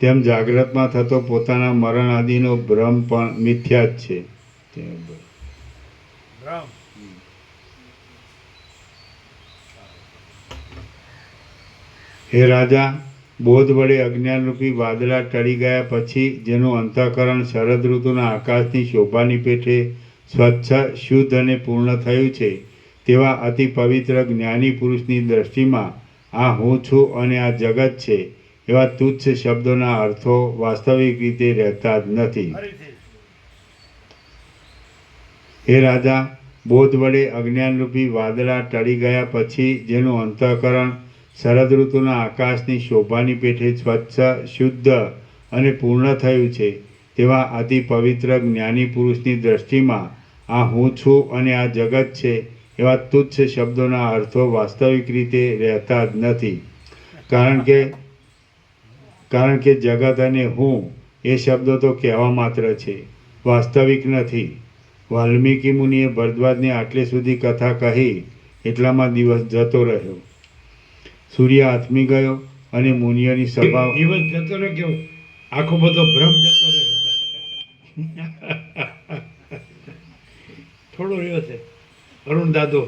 તેમ જાગ્રતમાં થતો પોતાના મરણ આદિનો ભ્રમ પણ મિથ્યા જ છે. હે રાજા, બોધ વડે અજ્ઞાનરૂપી વાદળા ટળી ગયા પછી જેનું અંતઃકરણ શરદ ઋતુના આકાશની શોભાની પેઠે સ્વચ્છ શુદ્ધ અને પૂર્ણ થયું છે તેવા અતિ પવિત્ર જ્ઞાની પુરુષની દ્રષ્ટિમાં આ હું છું અને આ જગત છે એવા તુચ્છ શબ્દોના અર્થો વાસ્તવિક રીતે રહેતા જ નથી. ફરીથી હે રાજા, બોધ વડે અજ્ઞાનરૂપી વાદળા ટળી ગયા પછી જેનું અંતઃકરણ શરદ ઋતુના આકાશની શોભાની પેઠે સ્વચ્છ શુદ્ધ અને પૂર્ણ થયું છે તેવા અતિ પવિત્ર જ્ઞાની પુરુષની દ્રષ્ટિમાં આ હું છું અને આ જગત છે એવા તુચ્છ શબ્દોના અર્થો વાસ્તવિક રીતે રહેતા જ નથી. કારણ કે જગત અને હું એ શબ્દો તો કહેવા માત્ર છે, વાસ્તવિક નથી. વાલ્મીકી મુનિએ ભરદ્વાજને આટલે સુધી કથા કહી એટલામાં દિવસ જતો રહ્યો. સૂર્ય આથમી ગયો અને મુનિઓની સભા દિવસ જતો રહ્યો કેવો આખો બધો ભ્રમ જતો રહ્યો. થોડો રહ્યો છે અરુણ દાદો.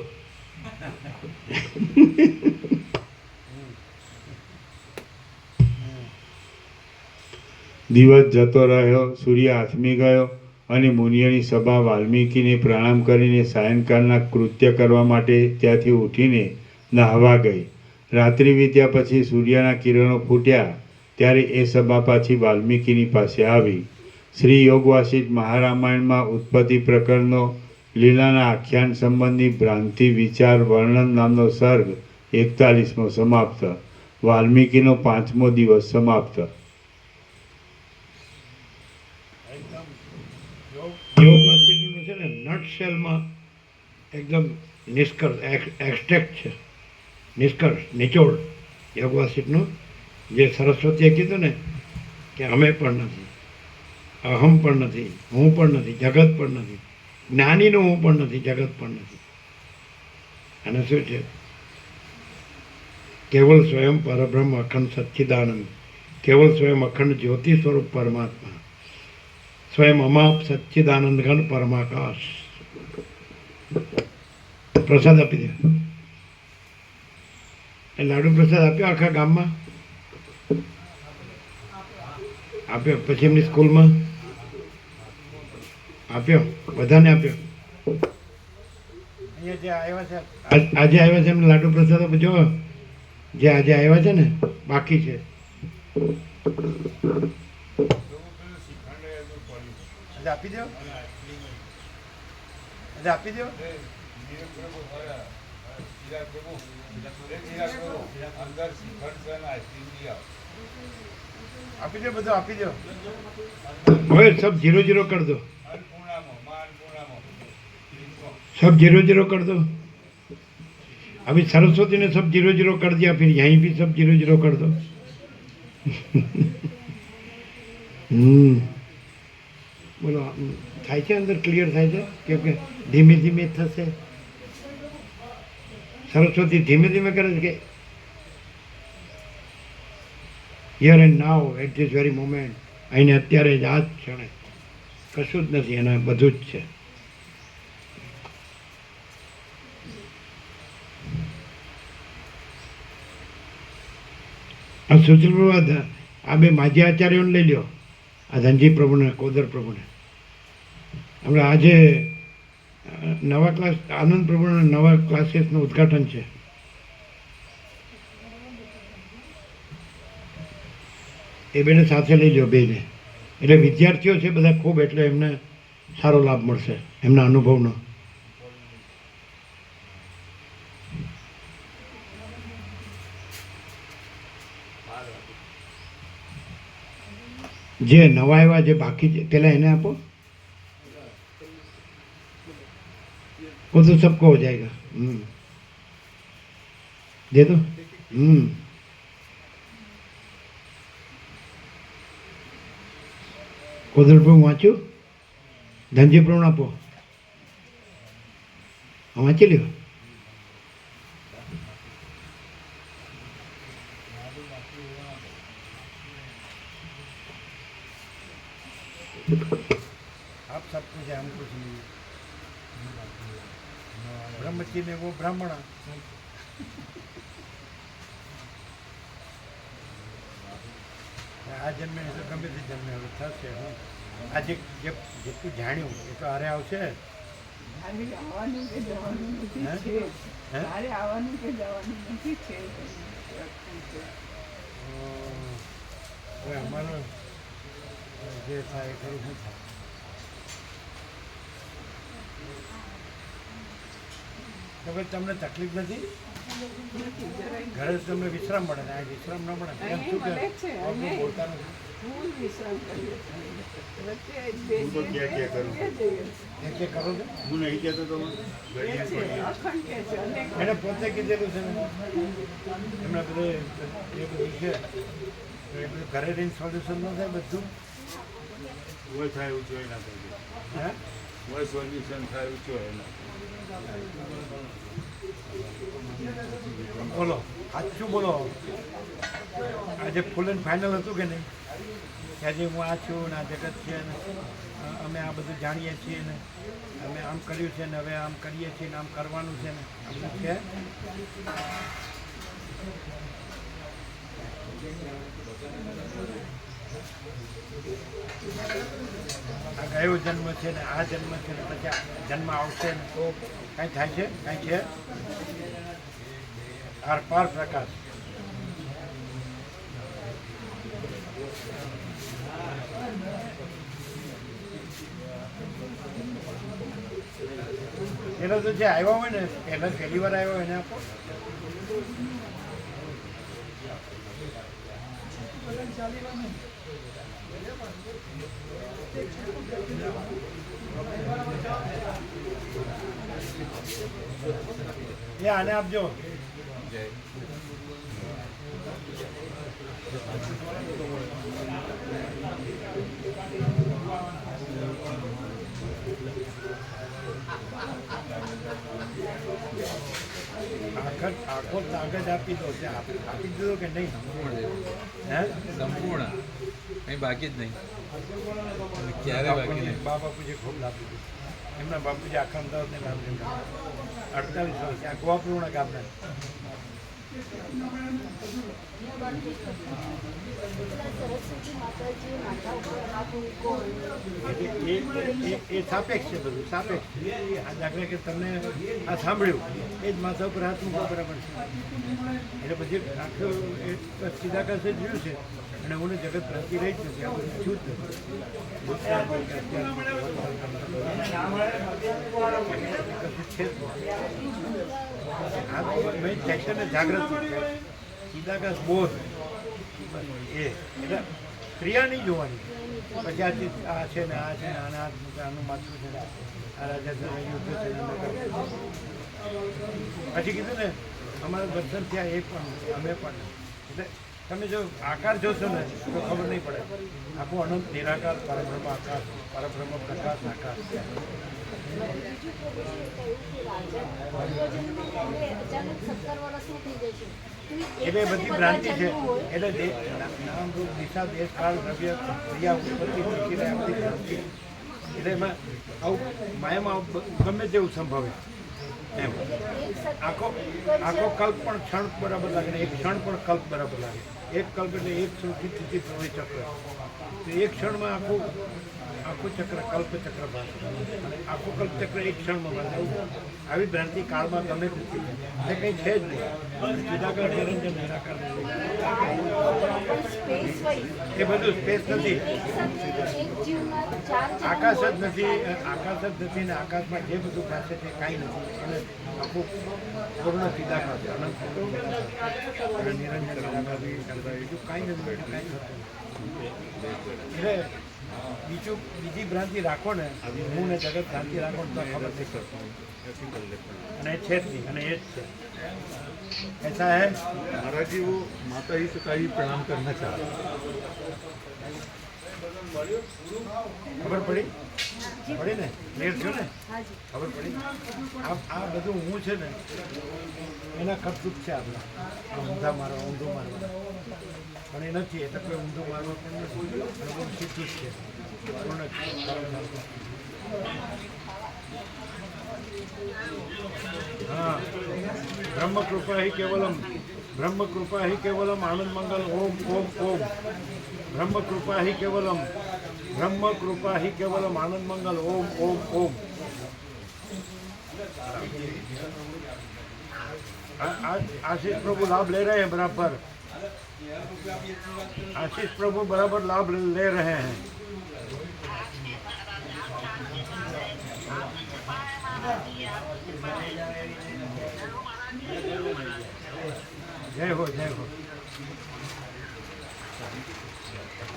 દિવસ જતો રહ્યો, સૂર્ય આથમી ગયો અને મુનિઓની સભા વાલ્મીકીને પ્રણામ કરીને સાયંકાળના કૃત્ય કરવા માટે ત્યાંથી ઉઠીને નહાવા ગઈ. રાત્રિ વીત્યા પછી સૂર્યના કિરણો ફૂટ્યા ત્યારે એ સભા પાછી વાલ્મીકીની પાસે આવી. શ્રી યોગ વાસિષ્ઠ મહારામાયણમાં ઉત્પત્તિ પ્રકરણનો લીલાના આખ્યાન સંબંધી ભ્રાંતિ વિચાર વર્ણન નામનો સર્ગ 41મો સમાપ્ત. વાલ્મીકીનો 5મો દિવસ સમાપ્ત. યોગ વાસિષ્ઠનું છે ને નટશેલમાં એકદમ નિષ્કર્ષ એક્સ્ટ્રેક્ટ છે, નિષ્કર્ષ નિચોડ યોગ વાસિષ્ઠનું. જે સરસ્વતીએ કીધું ને કે અમે પણ નથી, અહમ પણ નથી, હું પણ નથી, જગત પણ નથી, જ્ઞાનીનું હું પણ નથી, જગત પણ નથી. અને શું છે? કેવળ સ્વયં પરબ્રહ્મ અખંડ સચ્ચિદાનંદ, કેવળ સ્વયં અખંડ જ્યોતિ સ્વરૂપ પરમાત્મા, સ્વયં અમાપ સચ્ચિદાનંદ ઘન પરમાકાશ. પ્રસાદ આપી દે. એ લાડુ પ્રસાદ આપ્યો આખા ગામમાં આપ્યો, પછી એમની સ્કૂલમાં આપ્યો, બધાને આપ્યો. અહીંયા જે આવ્યા છે આજે આવ્યા છે એમને લાડુ પ્રસાદ જો જે આજે આવ્યા છે ને બાકી છે. આજે આપી દો, આજે આપી દો. આપી દો, બધું આપી દો. હવે સબ 0-0 कर दो, सब 0-0 कर दो. अभी सरस्वती ने सब 0-0 कर दिया, फिर यहीं भी सब 0-0 कर दो. બોલો થાય છે અંદર ક્લિયર થાય છે કેમ કે ધીમે ધીમે થશે. સરસ્વતી ધીમે ધીમે કરે છે કે here and now at this very moment, અહીંને અત્યારે જ આ જ ક્ષણે કશું જ નથી, એના બધું જ છે. આ સુશીલ પ્રભુ આ બે માજી આચાર્યોને લઈ લ્યો, આ ધનજી પ્રભુને, કોદર પ્રભુને. હમણાં આજે નવા ક્લાસ આનંદ પ્રભુના નવા ક્લાસીસનું ઉદ્ઘાટન છે. એ બેને સાથે લઈ લો બેને. એટલે વિદ્યાર્થીઓ છે બધા ખૂબ, એટલે એમને સારો લાભ મળશે એમના અનુભવનો. જે નવા આવ્યા જે બાકી છે પેલા એને આપો, वो तो सबको हो जाएगा. दे दो. કોદર પ્રભુ વાંચ્યું, ધનજી પ્રભુ આપો, વાંચી લ્યો. आप सब कुछ है, हम कुछ नहीं. ब्रह्मची में वो ब्राह्मण આ જન્મે નહીં તો ગમે તે જન્મે હવે થશે હું આજે જેટલું જાણ્યું એ તો હારે આવશે. મારે આવવાનું કે જવાનું નથી હે? છે. હે? મારે આવવાનું કે જવાનું નથી છે. હવે અમારો જે થાય એ ખરું શું થાય. તો ભાઈ તમને તકલીફ નથી? નથી જરાય. ઘરે તમને વિશ્રામ મળે ને આ વિશ્રામ ન મળે એમ શું કે મળે જ છે. આપણે બોલતા નથી. હું વિશ્રામ કરીએ છીએ. વચ્ચે હું તો ક્યાં કરું. બે જઈએ. એ કે કરો છો હું નહીં કહેતો તો બે છે. અખંડ કે છે. અનેક એને પોતે કીધેલું છે ને એમણે બધું એ બધું છે તો એ બધું ઘરે રહીને સોલ્યુશન ન થાય બધું. હોય થાય એવું જોઈએ ના થાય હે હોય સોલ્યુશન થાય એવું જોઈએ ના બોલો સાચું બોલો. આજે ફૂલ એન્ડ ફાઇનલ હતું કે નહીં કે આજે હું આ છું ને આ જગત છે ને અમે આ બધું જાણીએ છીએ ને અમે આમ કર્યું છે ને હવે આમ કરીએ છીએ ને આમ કરવાનું છે ને આ બધું છે. આ ગયો જન્મ છે ને આ જન્મ છે ને પછી આ જન્મ આવશે ને તો કાંઈ થાય છે કાંઈ છે આર પાર પ્રકાશ. એનો તો જે આવ્યો હોય ને પહેલાં પહેલી વાર આવ્યો એને આપો. એ આને આપજો. આખો કાગજ આપી દો છે આપી દીધો કે નહીં? હે સંપૂર્ણ કંઈ બાકી જ નહીં ક્યારે બાકી નહીં. બા બાપુજી ખૂબ આપી દીધું. એમના બાપુજી આખા અમદાવાદને નામ લીધા 48 વર્ષ આ ગોવાપૂર્ણ ગામના. સરસ્વતી માતાજી માથા ઉપર હાથ મૂકો. એ સાપેક્ષ છે બધું સાપેક્ષ છે. આ દાખલા કે તમને આ સાંભળ્યું એ જ માથા ઉપર હાથ મૂકો બરાબર છે. એટલે પછી આખું એ સીધા કાસે જોયું છે અને હું જગત ભ્રાંતિ રહી જ નથી. આ બધું છું જ છે જ મેં ચૈતન્ય જાગૃત સીધાકાશ બોધ એ એટલે ક્રિયા નહીં જોવાની. પછી આ છે ને આ છે ને આનું માથું છે ને આ રાજા યુદ્ધ છે ને પછી કીધું ને અમારા દર્શન થયા એ પણ અમે પણ. એટલે તમે જો આકાર જોશો ને તો ખબર નહીં પડે. આખું અનંત નિરાકાર પરબ્રહ્મ આકાશ પરબ્રહ્મ પ્રકાશ આકાશ. બીજું તો એ કહ્યું કે રાજા પૂર્વજન્મે એને અચાનક 17 વર્ષનું થઈ જશે. તો એ એટલે એક બધી સાથે ભ્રાંતિ છે. બધા જન્મ હોય. એટલે નામ રૂપ દિશા દેશ કાળ દ્રવ્ય ક્રિયા ઉત્પત્તિ મૂકીને આ બધી ભ્રાંતિ. એટલે એમાં આવું માયામાં ગમે તેવું સંભવે એમ. એક સાથે આખો એક જ આખો કલ્પ પણ ક્ષણ બરાબર લાગે ને એક ક્ષણ પણ કલ્પ બરાબર લાગે. એક કલ્પ એટલે એક સૌથી સ્થિતિ પ્રણય ચક્ર. તો એક ક્ષણમાં આખું ચક્ર કલ્પ ચક્ર ભાષે અને આખું કલ્પ ચક્ર એક ક્ષણમાં ભાષે. આવી ભ્રાંતિ કાળમાં ગમે તેથી એ કંઈ છે જ નહીં. સીધાકાર નિરંજન નિરાકાર પણ સ્પેસ વાઇઝ એ બધું સ્પેસ નથી. એક સાથે એક જીવમાં 4 જન્મ આકાશ જ હોય. નથી આકાશ જ નથી ને આકાશમાં જે બધું પાસે છે કાંઈ નથી. અને આખું પૂર્ણ સીધાકાર છે અનંત અને નિરંજન નિરાકાર બીજું કાંઈ નથી બેઠું કાંઈ થતું નથી. એટલે બીજી ભ્રાંતિ રાખો ને હું ને જગત ભ્રાંતિ રાખો ને તો ખબર નહીં પડતી. અને એ છે જ નહીં અને એ જ છે. ऐसा है महाराज जी वो माता ही पिता ही प्रणाम करना चाहते हैं. ખબર પડી પડી ને ક્લિયર થયું ને હાજી. ખબર પડી. આ બધું હું છે ને એના કરતૂત છે આપણા. આ ઊંધા મારવા ઊંધું મારવા પણ એ નથી. એટલે કોઈ ઊંધું મારવા પણ નથી. અને બધું સીધું જ છે પૂર્ણ હા બ્રહ્મકૃપા હિ કેવલમ આનંદ મંગલ ઓમ ઓમ ઓમ ब्रह्म कृपा ही केवलम, ब्रह्म कृपा ही केवलम, आनंद मंगल, ओम ओम ओम। आशीष प्रभु लाभ ले रहे हैं बराबर, आशीष प्रभु बराबर लाभ ले रहे हैं। जय हो जय हो।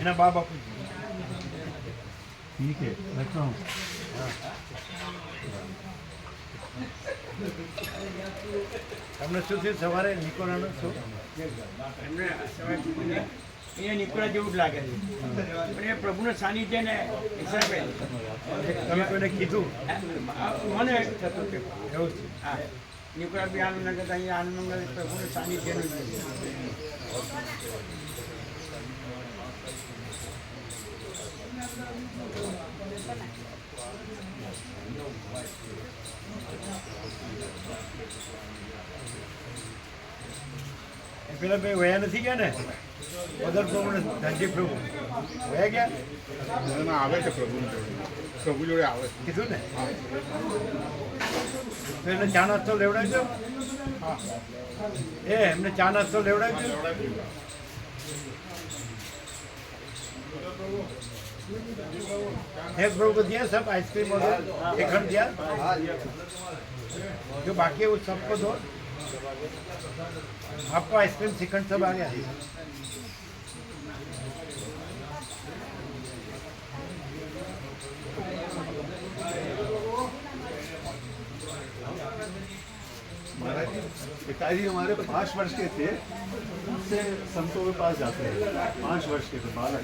એના બા બાપુ ठीक है, रखता हूँ। તમને શું થયું સવારે નિકોરાનું શું? એમને સવારે અહીંયા નિકોરા જેવું જ લાગે છે, પણ એ પ્રભુનું સાનિધ્ય ને હિસાબે તમે કોઈને કીધું મને થતું કે એવું છે. હા, નિકોરા બી આનંદ નગર અહીંયા આનંદ મંગલ પ્રભુનું સાનિધ્યનું જ છે. પેલા ભાઈ વયા નથી ગયા ને ઓદર પ્રભુ ને ધનજી પ્રભુ વયા ગયા આવે છે પ્રભુ જોડે આવે છે. કીધું ને તો એને ચા નાસ્તો લેવડાવજો. એ એમને ચા નાસ્તો લેવડાવજો. है प्रभु को दिया सब आइसक्रीम वगैरह एक खंड दिया, जो बाकी है वो सबको दो. आपको आइसक्रीम श्रीखंड सब आ गया. महाराज जी, पिताजी हमारे 5 वर्ष के थे, उससे संतों के पास जाते हैं. 5 वर्ष के थे बालक,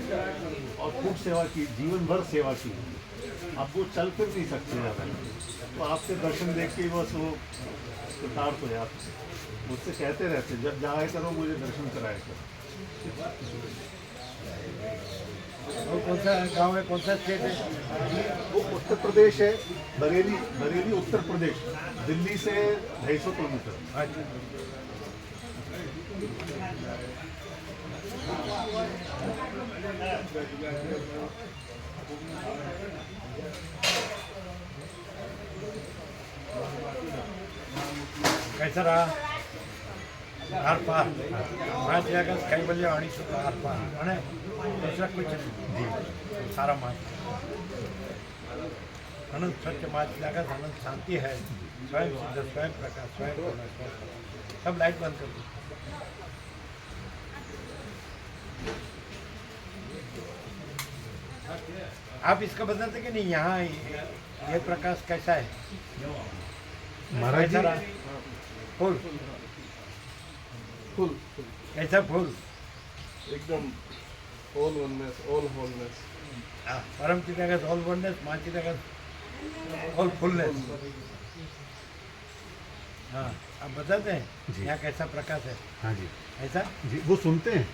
और खूब सेवा की, जीवन भर सेवा की. अब वो चल फिर नहीं सकते ज़्यादा, तो आपके दर्शन देख के बस वो कृतार्थ हो जाते. मुझसे कहते रहते, जब जाया करो मुझे दर्शन कराया करो. वो कौन सा गांव है, कौन सा स्टेट है? वो उत्तर प्रदेश है, बरेली. बरेली उत्तर प्रदेश, दिल्ली से 250 किलोमीटर. अच्छा. कैसा रहा आर पार? 5 अगस्त कैबल्य आणि शुक्ल आर पार અને दूसरा कुछ नहीं. सारा मार्च अनंत स्वच्छ मार्च लगा, अनंत शांति है, स्वयं सिद्ध, स्वयं प्रकाश, स्वयं करुणा, स्वयं करुणा. सब लाइट बंद कर दो. आप इसका बताते कि नहीं यहाँ ये प्रकाश कैसा है? महाराज जी, कैसा रहा? फूल फुल कैसा फूल? एकदम ऑल वननेस, ऑल होलनेस. हाँ, परम चिदाकाश ऑल वननेस, माँ चिदाकाश ऑल फुलनेस. हाँ, आप बताते हैं यहाँ कैसा प्रकाश है? हाँ जी ऐसा जी, वो सुनते हैं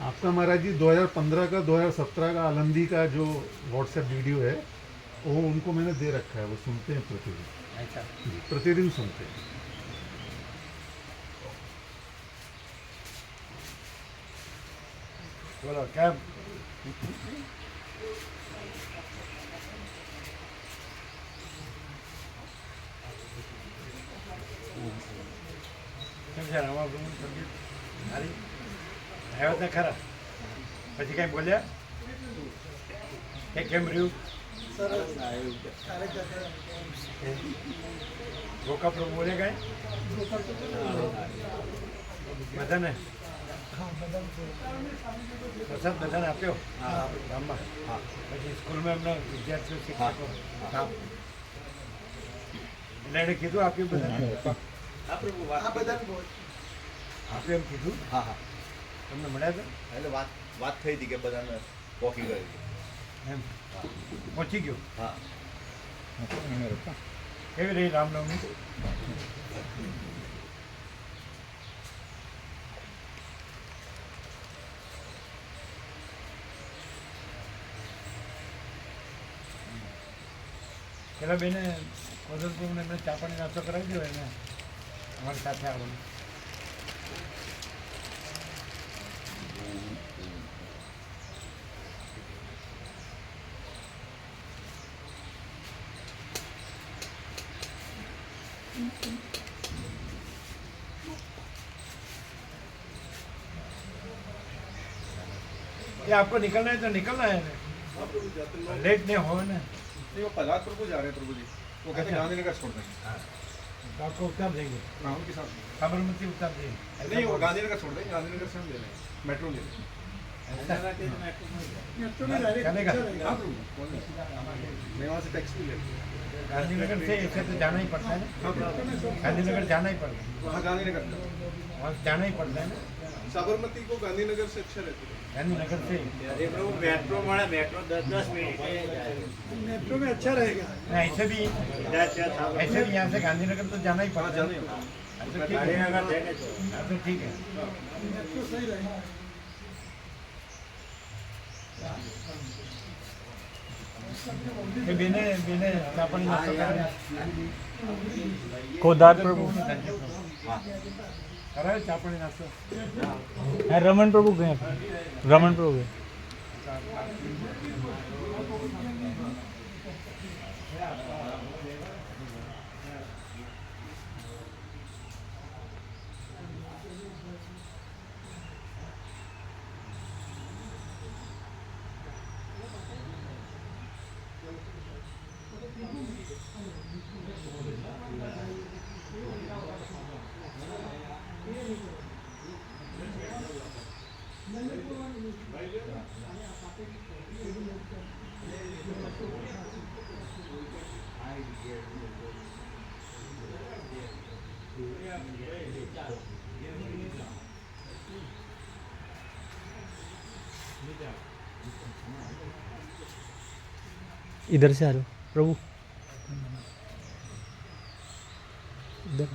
आपका महाराज जी. 2015 का 2017 का आलंदी का जो व्हाट्सएप वीडियो है, वो उनको मैंने दे रखा है. वो सुनते हैं प्रतिदिन. ऐसा. जी, प्रतिदिन सुनते हैं. बोलो क्या? કેમ છે રામાપ્રભુ તબિયત સારી? આવ્યા હતા ખરા? પછી કાંઈ બોલ્યા કે કેમ રહ્યું? ગોકા પ્રભુ બોલે કાંઈ? બધાને પ્રસાદ બધાને આપ્યો ગામમાં? પછી સ્કૂલમાં એમના વિદ્યાર્થીઓ શિક્ષકો કામ એટલે એણે કીધું આપ્યું બધાને? આપ્યું એમ કીધું? હા હા તમને મળ્યા હતા એટલે વાત થઈ હતી કે બધાને પોકી ગઈ એમ? પહોંચી ગયો? હા કેવી રહી રામનવમી? પેલા બેને કોદલપુરને એમને ચા પાણી નાસ્તો કરાવી દો એને અમારી સાથે આવવાનું. ये आपको निकलना है तो निकलना है हाँ प्रभु जी, जाते लोग लेट नहीं हो ना नहीं वो प्रहलाद प्रभु जा रहे हैं प्रभु जी, वो कहते हैं गांधीनगर छोड़ देंगे। तो आपको उतार देंगे हाँ उनके साथ साबरमती उतार देंगे नहीं, वो गांधीनगर छोड़ देंगे, गांधीनगर से हम ले लेंगे, मेट्रो ले लेंगे। चलेगा हाँ प्रभु, कौन नहीं? मैं वहाँ से टैक्सी ले लूँगा। गांधीनगर से ऐसे तो जाना ही पड़ता है ना हाँ प्रभु, गांधीनगर जाना ही पड़ता है वहाँ गांधीनगर वहाँ जाना ही पड़ता है ना साबरमती को गांधीनगर से अच्छा रहता है। गांधीनगर से અરે પ્રભુ મેટ્રો મળે મેટ્રો 10 મિનિટે જાય मेट्रो में अच्छा रहेगा ऐसे भी यहाँ से गांधीनगर तो जाना ही हाँ पड़ता जाने है ही होगा। तो ठीक है ગાંધીનગર જઈને જ हाँ, तो ठीक है ये बेने बेने चापणी नास्तो करे કોદાર પ્રભુ करावे चापणी नास्तो હા રમણ પ્રભુ ગયા રમણ પ્રભુ ગયા इधर से आ जाओ प्रभु इधर